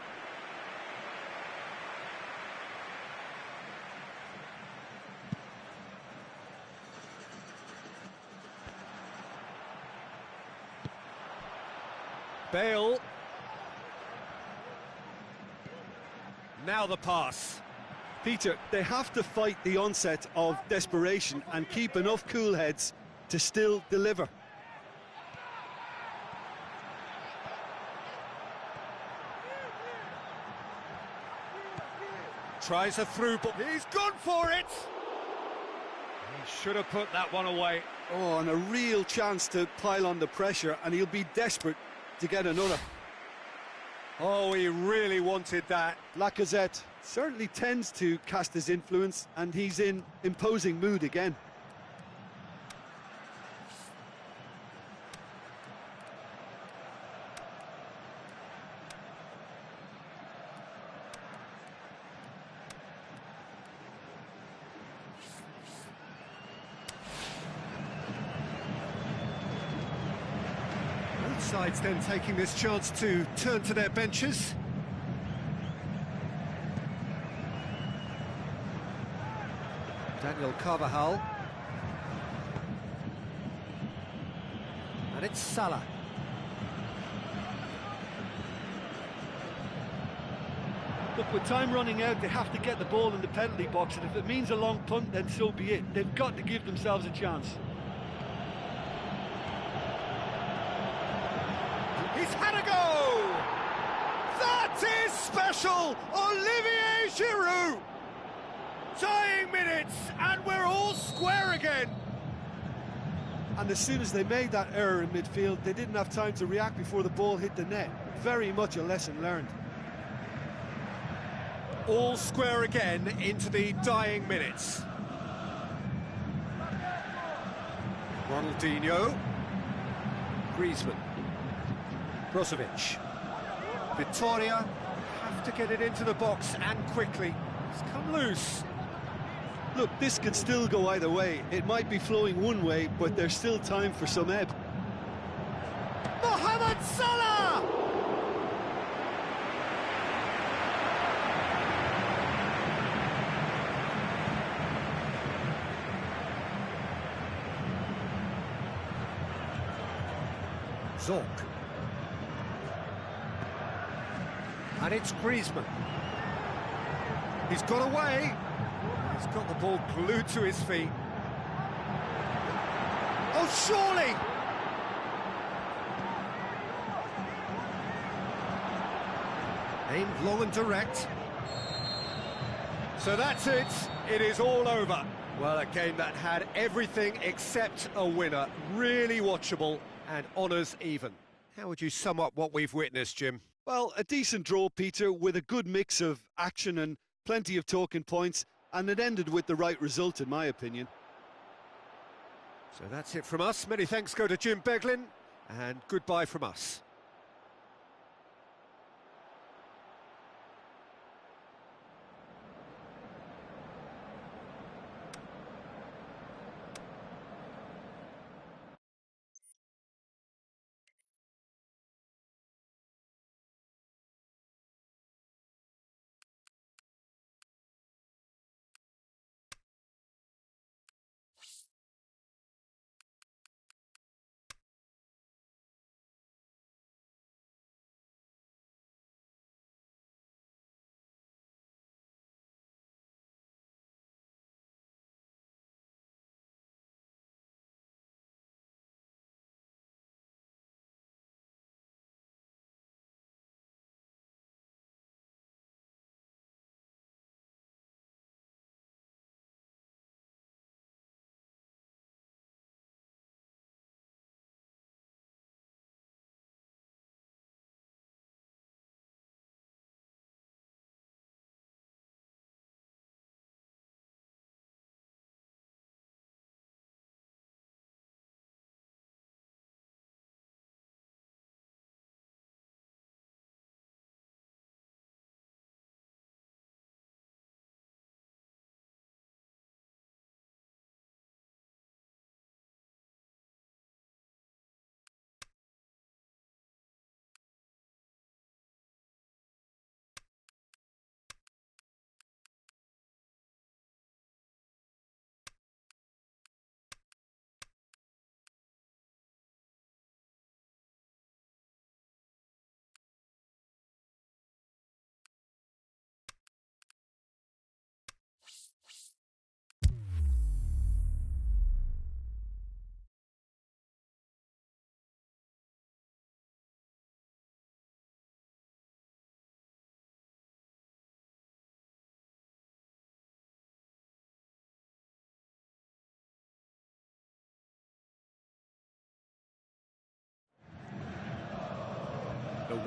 Bale. Now the pass. Peter, they have to fight the onset of desperation and keep enough cool heads to still deliver. Tries a through ball. He's gone for it! He should have put that one away. Oh, and a real chance to pile on the pressure, and he'll be desperate to get another. Oh, he really wanted that. Lacazette certainly tends to cast his influence, and he's in imposing mood again. Both sides then taking this chance to turn to their benches. Daniel Carvajal. And it's Salah. Look, with time running out, they have to get the ball in the penalty box, and if it means a long punt, then so be it. They've got to give themselves a chance. He's had a go! That is special! Olivier Giroud! Dying minutes, and we're all square again! And as soon as they made that error in midfield, they didn't have time to react before the ball hit the net. Very much a lesson learned. All square again into the dying minutes. Ronaldinho. Griezmann. Brozovic. Victoria have to get it into the box and quickly. It's come loose. Look, this can still go either way. It might be flowing one way, but there's still time for some ebb. Mohamed Salah! Zorc. And it's Griezmann. He's got away. He's got the ball glued to his feet. Oh, surely! Aimed long and direct. So that's it. It is all over. Well, a game that had everything except a winner. Really watchable and honours even. How would you sum up what we've witnessed, Jim? Well, a decent draw, Peter, with a good mix of action and plenty of talking points, and it ended with the right result, in my opinion. So that's it from us. Many thanks go to Jim Beglin, and goodbye from us.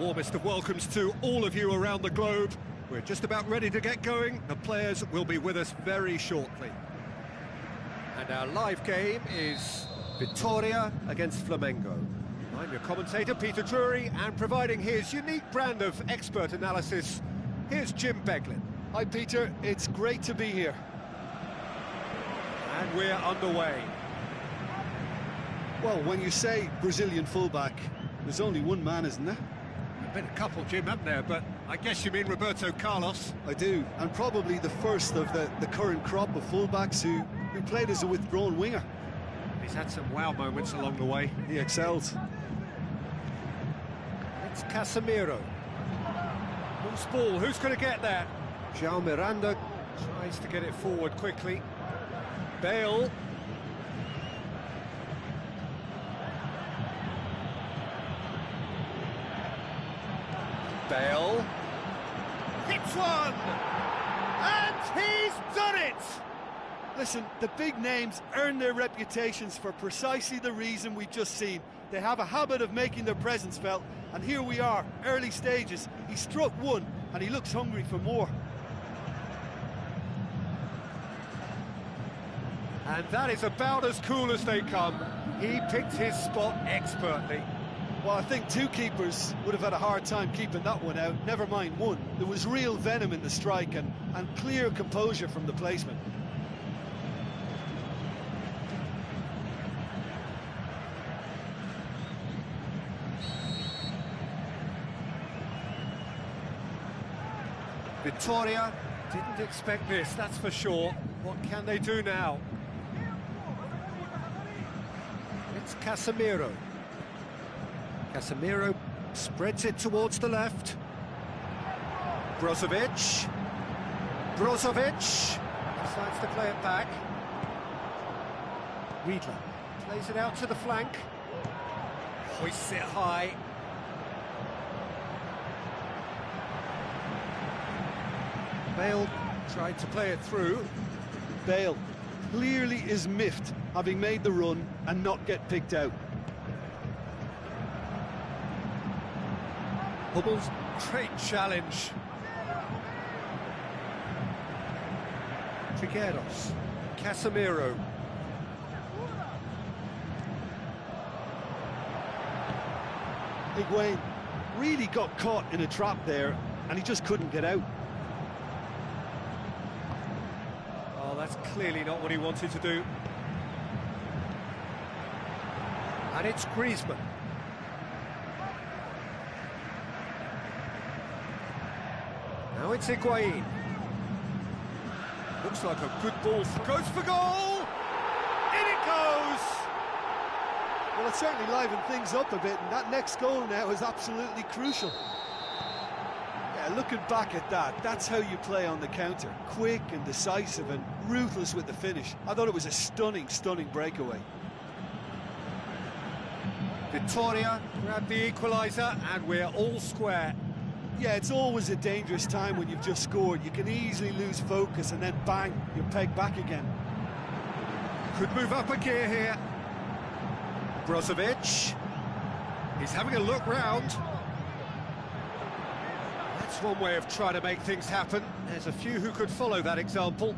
Warmest of welcomes to all of you around the globe. We're just about ready to get going. The players will be with us very shortly. And our live game is Vitoria against Flamengo. I'm your commentator, Peter Drury, and providing his unique brand of expert analysis, here's Jim Beglin. Hi Peter, it's great to be here. And we're underway. Well, when you say Brazilian fullback, there's only one man, isn't there? There's been a couple, Jim, haven't there? But I guess you mean Roberto Carlos. I do, and probably the first of the current crop of fullbacks who played as a withdrawn winger. He's had some wow moments along the way. He excels. It's Casemiro. Loose ball, who's going to get that? João Miranda tries to get it forward quickly. Bale. Bale. Hits one! And he's done it! Listen, the big names earn their reputations for precisely the reason we've just seen. They have a habit of making their presence felt, and here we are, early stages. He struck one, and he looks hungry for more. And that is about as cool as they come. He picked his spot expertly. Well, I think two keepers would have had a hard time keeping that one out, never mind one. There was real venom in the strike and clear composure from the placement. Vitoria didn't expect this, that's for sure. What can they do now? It's Casemiro. Casemiro spreads it towards the left. Brozovic decides to play it back. Riedler plays it out to the flank. Hoists it high. Bale tried to play it through. Bale clearly is miffed, having made the run and not get picked out. Hubble's great challenge. Trigueros. Casemiro. Higuain really got caught in a trap there, and he just couldn't get out. Oh, that's clearly not what he wanted to do. And it's Griezmann. Now it's Higuain. Looks like a good ball. Goes for goal! In it goes! Well, it certainly livened things up a bit, and that next goal now is absolutely crucial. Yeah, looking back at that, that's how you play on the counter. Quick and decisive and ruthless with the finish. I thought it was a stunning, stunning breakaway. Vitoria grabbed the equaliser, and we're all square. Yeah, it's always a dangerous time when you've just scored. You can easily lose focus and then bang, you're pegged back again. Could move up a gear here. Brozovic. He's having a look round. That's one way of trying to make things happen. There's a few who could follow that example.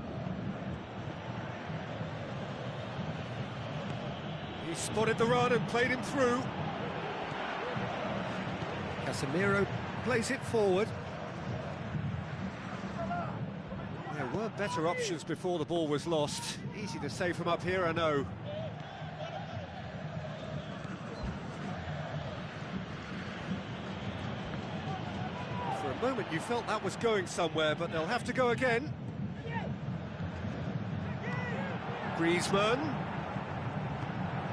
He spotted the run and played him through. Casemiro plays it forward. There were better options before the ball was lost. Easy to say from up here, I know. For a moment you felt that was going somewhere, but they'll have to go again. Griezmann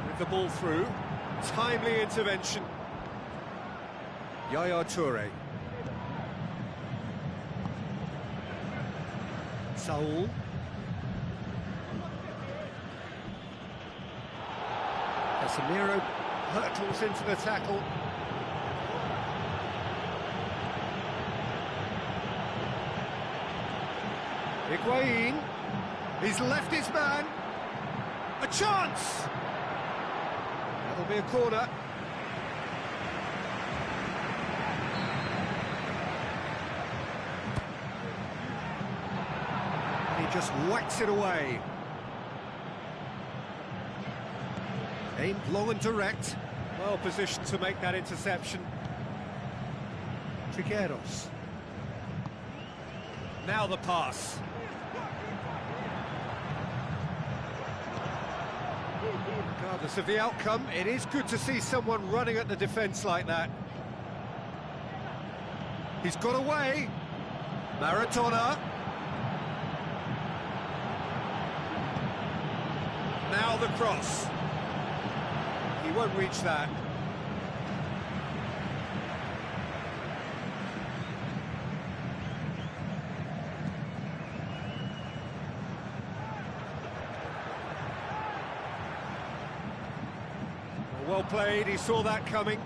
with the ball through. Timely intervention. Yaya Toure. Saul. Casemiro hurtles into the tackle. Higuain. He's left his man. A chance! That'll be a corner. just whacks it away. Aimed low and direct. Well positioned to make that interception. Trigueros. Now the pass. Regardless of the outcome, it is good to see someone running at the defence like that. He's got away. Maradona. Now the cross. He won't reach that. Well played, he saw that coming.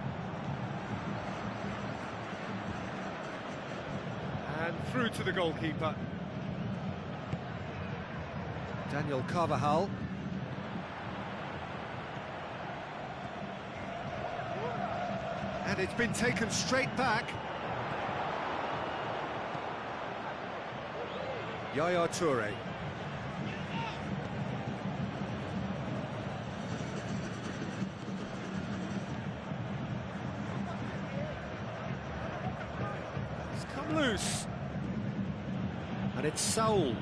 And through to the goalkeeper. Daniel Carvajal. And it's been taken straight back. Yaya Toure. He's come loose. And it's Saul.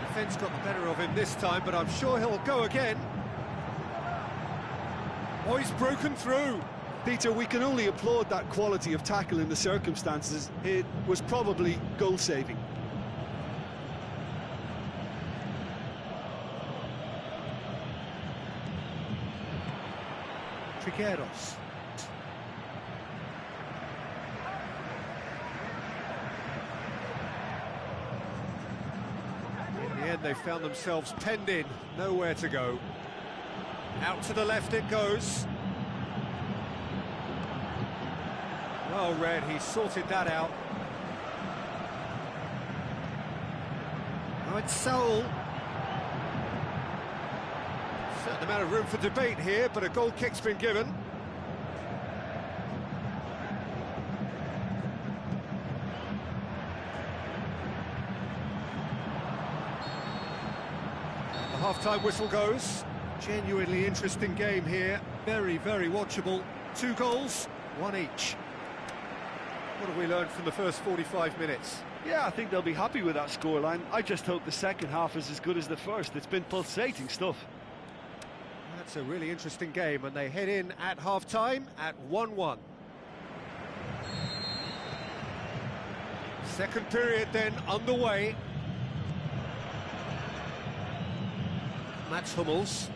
Defence got the better of him this time, but I'm sure he'll go again. Oh, he's broken through. Peter, we can only applaud that quality of tackle in the circumstances. It was probably goal-saving. Trigueros. In the end, they found themselves penned in, nowhere to go. Out to the left it goes. Well read, he sorted that out. Now it's Saul. Certain amount of room for debate here, but a goal kick's been given. The half-time whistle goes. Genuinely interesting game here. Very, very watchable. 2 goals, 1 each. What have we learned from the first 45 minutes? Yeah, I think they'll be happy with that scoreline. I just hope the second half is as good as the first. It's been pulsating stuff. That's a really interesting game, and they head in at half-time at 1-1. Second period then underway. Mats Hummels.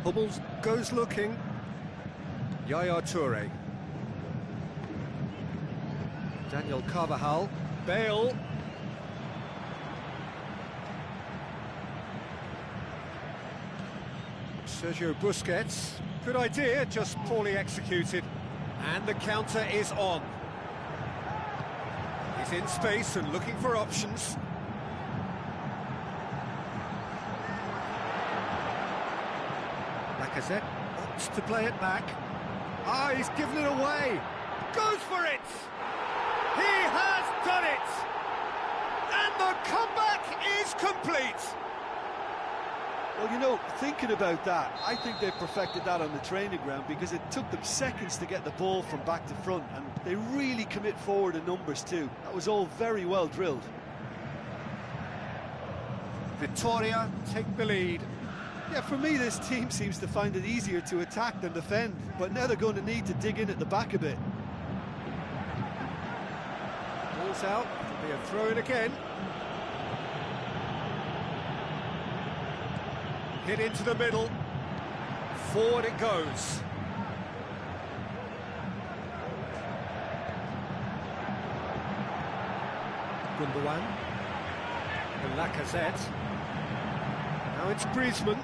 Hummels goes looking. Yaya Toure. Daniel Carvajal. Bale. Sergio Busquets. Good idea, just poorly executed. And the counter is on. He's in space and looking for options. Lacazette opts to play it back. Ah, he's given it away. Goes for it! He has done it! And the comeback is complete! Well, you know, thinking about that, I think they've perfected that on the training ground because it took them seconds to get the ball from back to front, and they really commit forward in numbers too. That was all very well drilled. Victoria take the lead. Yeah, for me, this team seems to find it easier to attack than defend, but now they're going to need to dig in at the back a bit. Ball's out, it'll be a throw-in again. Hit into the middle. Forward it goes. Gundogan. And Lacazette. Now it's Griezmann.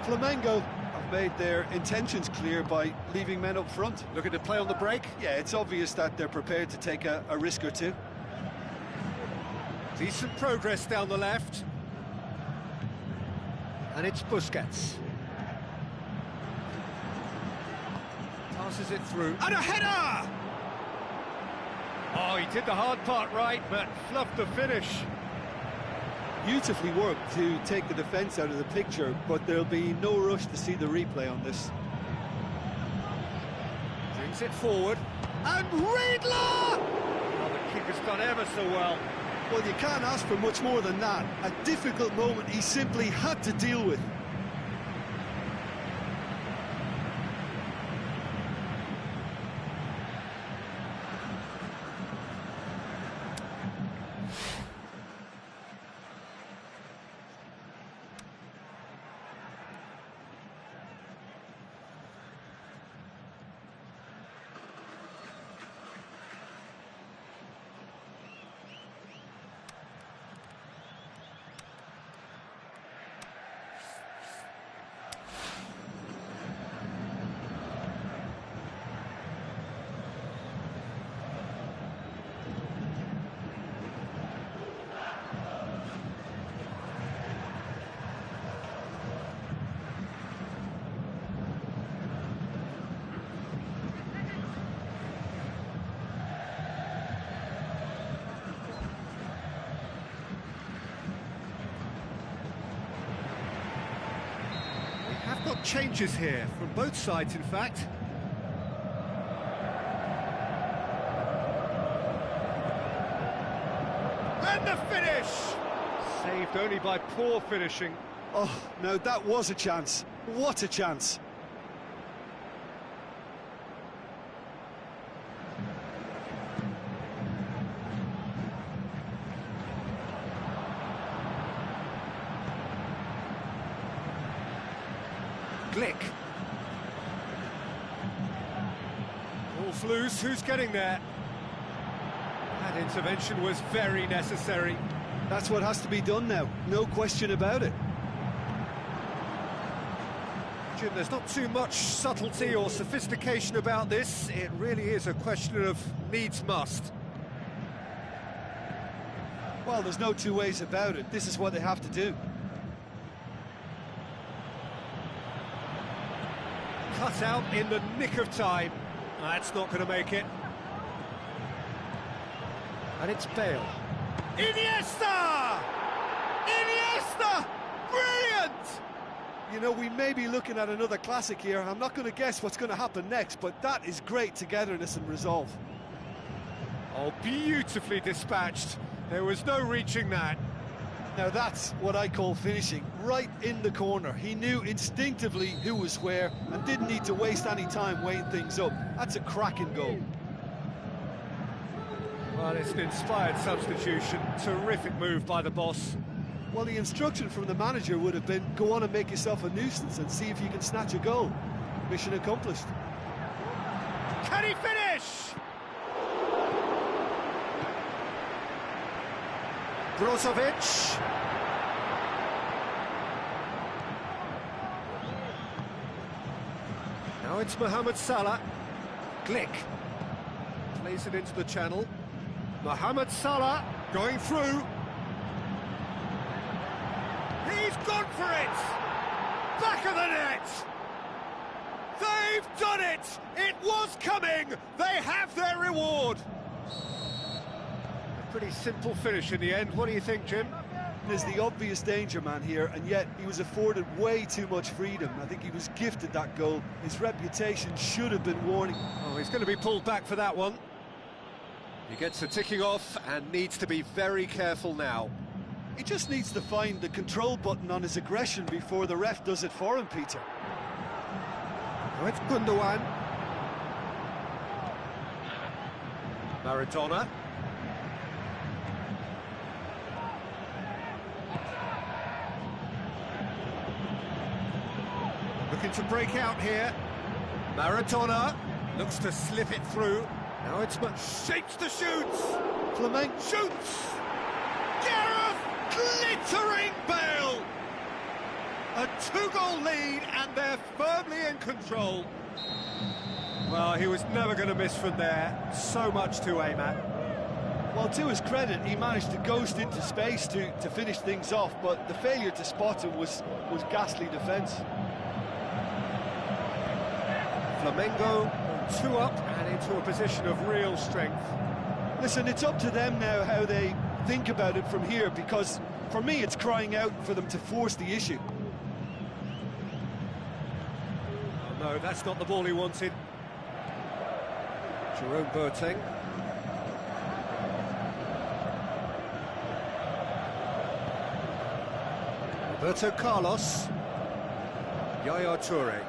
Flamengo have made their intentions clear by leaving men up front. Looking to play on the break. Yeah, it's obvious that they're prepared to take a risk or two. Decent progress down the left. And it's Busquets. Passes it through. And a header! Oh, he did the hard part right, but fluffed the finish. Beautifully worked to take the defence out of the picture, but there'll be no rush to see the replay on this. Brings it forward. And Riedler! Oh, the keeper's done ever so well. Well, you can't ask for much more than that. A difficult moment he simply had to deal with. Got changes here from both sides, in fact. And the finish! Saved only by poor finishing. Oh, no, that was a chance. What a chance. Glick. Ball's loose, who's getting there? That intervention was very necessary. That's what has to be done now, no question about it. Jim, there's not too much subtlety or sophistication about this. It really is a question of needs must. Well, there's no two ways about it. This is what they have to do. Cut out in the nick of time. That's not going to make it. And it's Bale. Iniesta! Iniesta! Brilliant! You know, we may be looking at another classic here. I'm not going to guess what's going to happen next, but that is great togetherness and resolve. Oh, beautifully dispatched. There was no reaching that. Now that's what I call finishing, right in the corner. He knew instinctively who was where and didn't need to waste any time weighing things up. That's a cracking goal. Well, it's an inspired substitution. Terrific move by the boss. Well, the instruction from the manager would have been, go on and make yourself a nuisance and see if you can snatch a goal. Mission accomplished. Can he finish? Brozovic. Now it's Mohamed Salah. Glick. Plays it into the channel. Mohamed Salah going through. He's gone for it! Back of the net! They've done it! It was coming! They have their reward! A pretty simple finish in the end. What do you think, Jim? There's the obvious danger man here, and yet he was afforded way too much freedom. I think he was gifted that goal. His reputation should have been warning. Oh, he's going to be pulled back for that one. He gets a ticking off and needs to be very careful now. He just needs to find the control button on his aggression before the ref does it for him, Peter. Oh, it's Gundogan. Maradona. Looking to break out here. Maradona looks to slip it through. Now it's shapes to shoots. Flamengo shoots. Gareth glittering Bale. A 2-goal lead and they're firmly in control. Well, he was never going to miss from there. So much to aim at. Well, to his credit, he managed to ghost into space to finish things off, but the failure to spot him was ghastly defence. Flamengo Two up and into a position of real strength. Listen, it's up to them now how they think about it from here, because for me it's crying out for them to force the issue. Oh no, that's not the ball he wanted. Jerome Boateng. Roberto Carlos. Yaya Toure.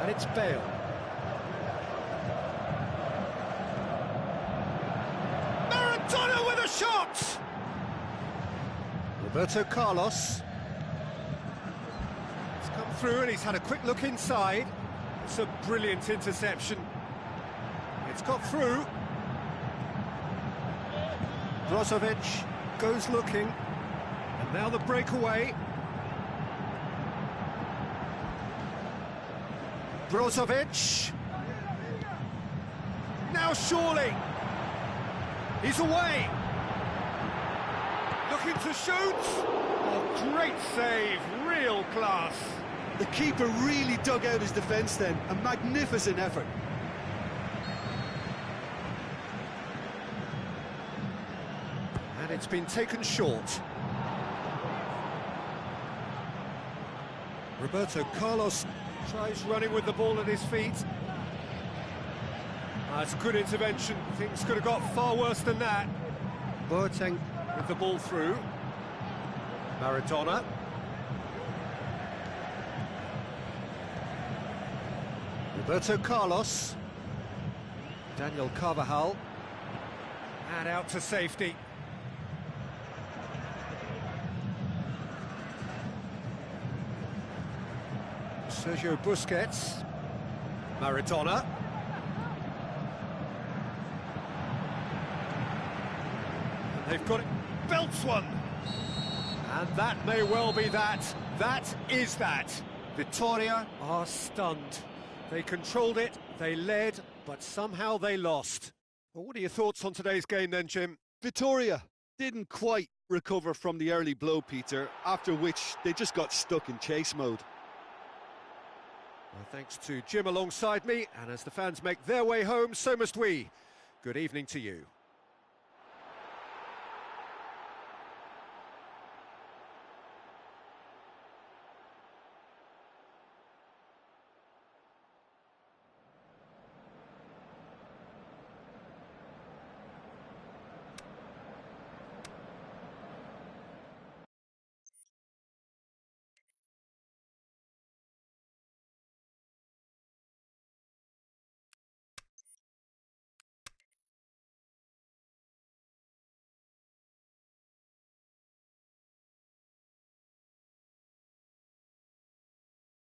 And it's Bale. Maradona with a shot! Roberto Carlos. He's come through and he's had a quick look inside. It's a brilliant interception. It's got through. Brozovic goes looking. And now the breakaway. Brozovic. Now surely. He's away. Looking to shoot. Oh, great save. Real class. The keeper really dug out his defence then. A magnificent effort. And it's been taken short. Roberto Carlos tries running with the ball at his feet. That's a good intervention. Things could have got far worse than that. Boateng with the ball through. Maradona. Roberto Carlos. Daniel Carvajal. And out to safety. Sergio Busquets. Maradona. And they've got it. Belts one. And that may well be that. That is that. Vitoria are stunned. They controlled it, they led, but somehow they lost. Well, what are your thoughts on today's game then, Jim? Vitoria didn't quite recover from the early blow, Peter, after which they just got stuck in chase mode. Well, thanks to Jim alongside me, and as the fans make their way home, so must we. Good evening to you.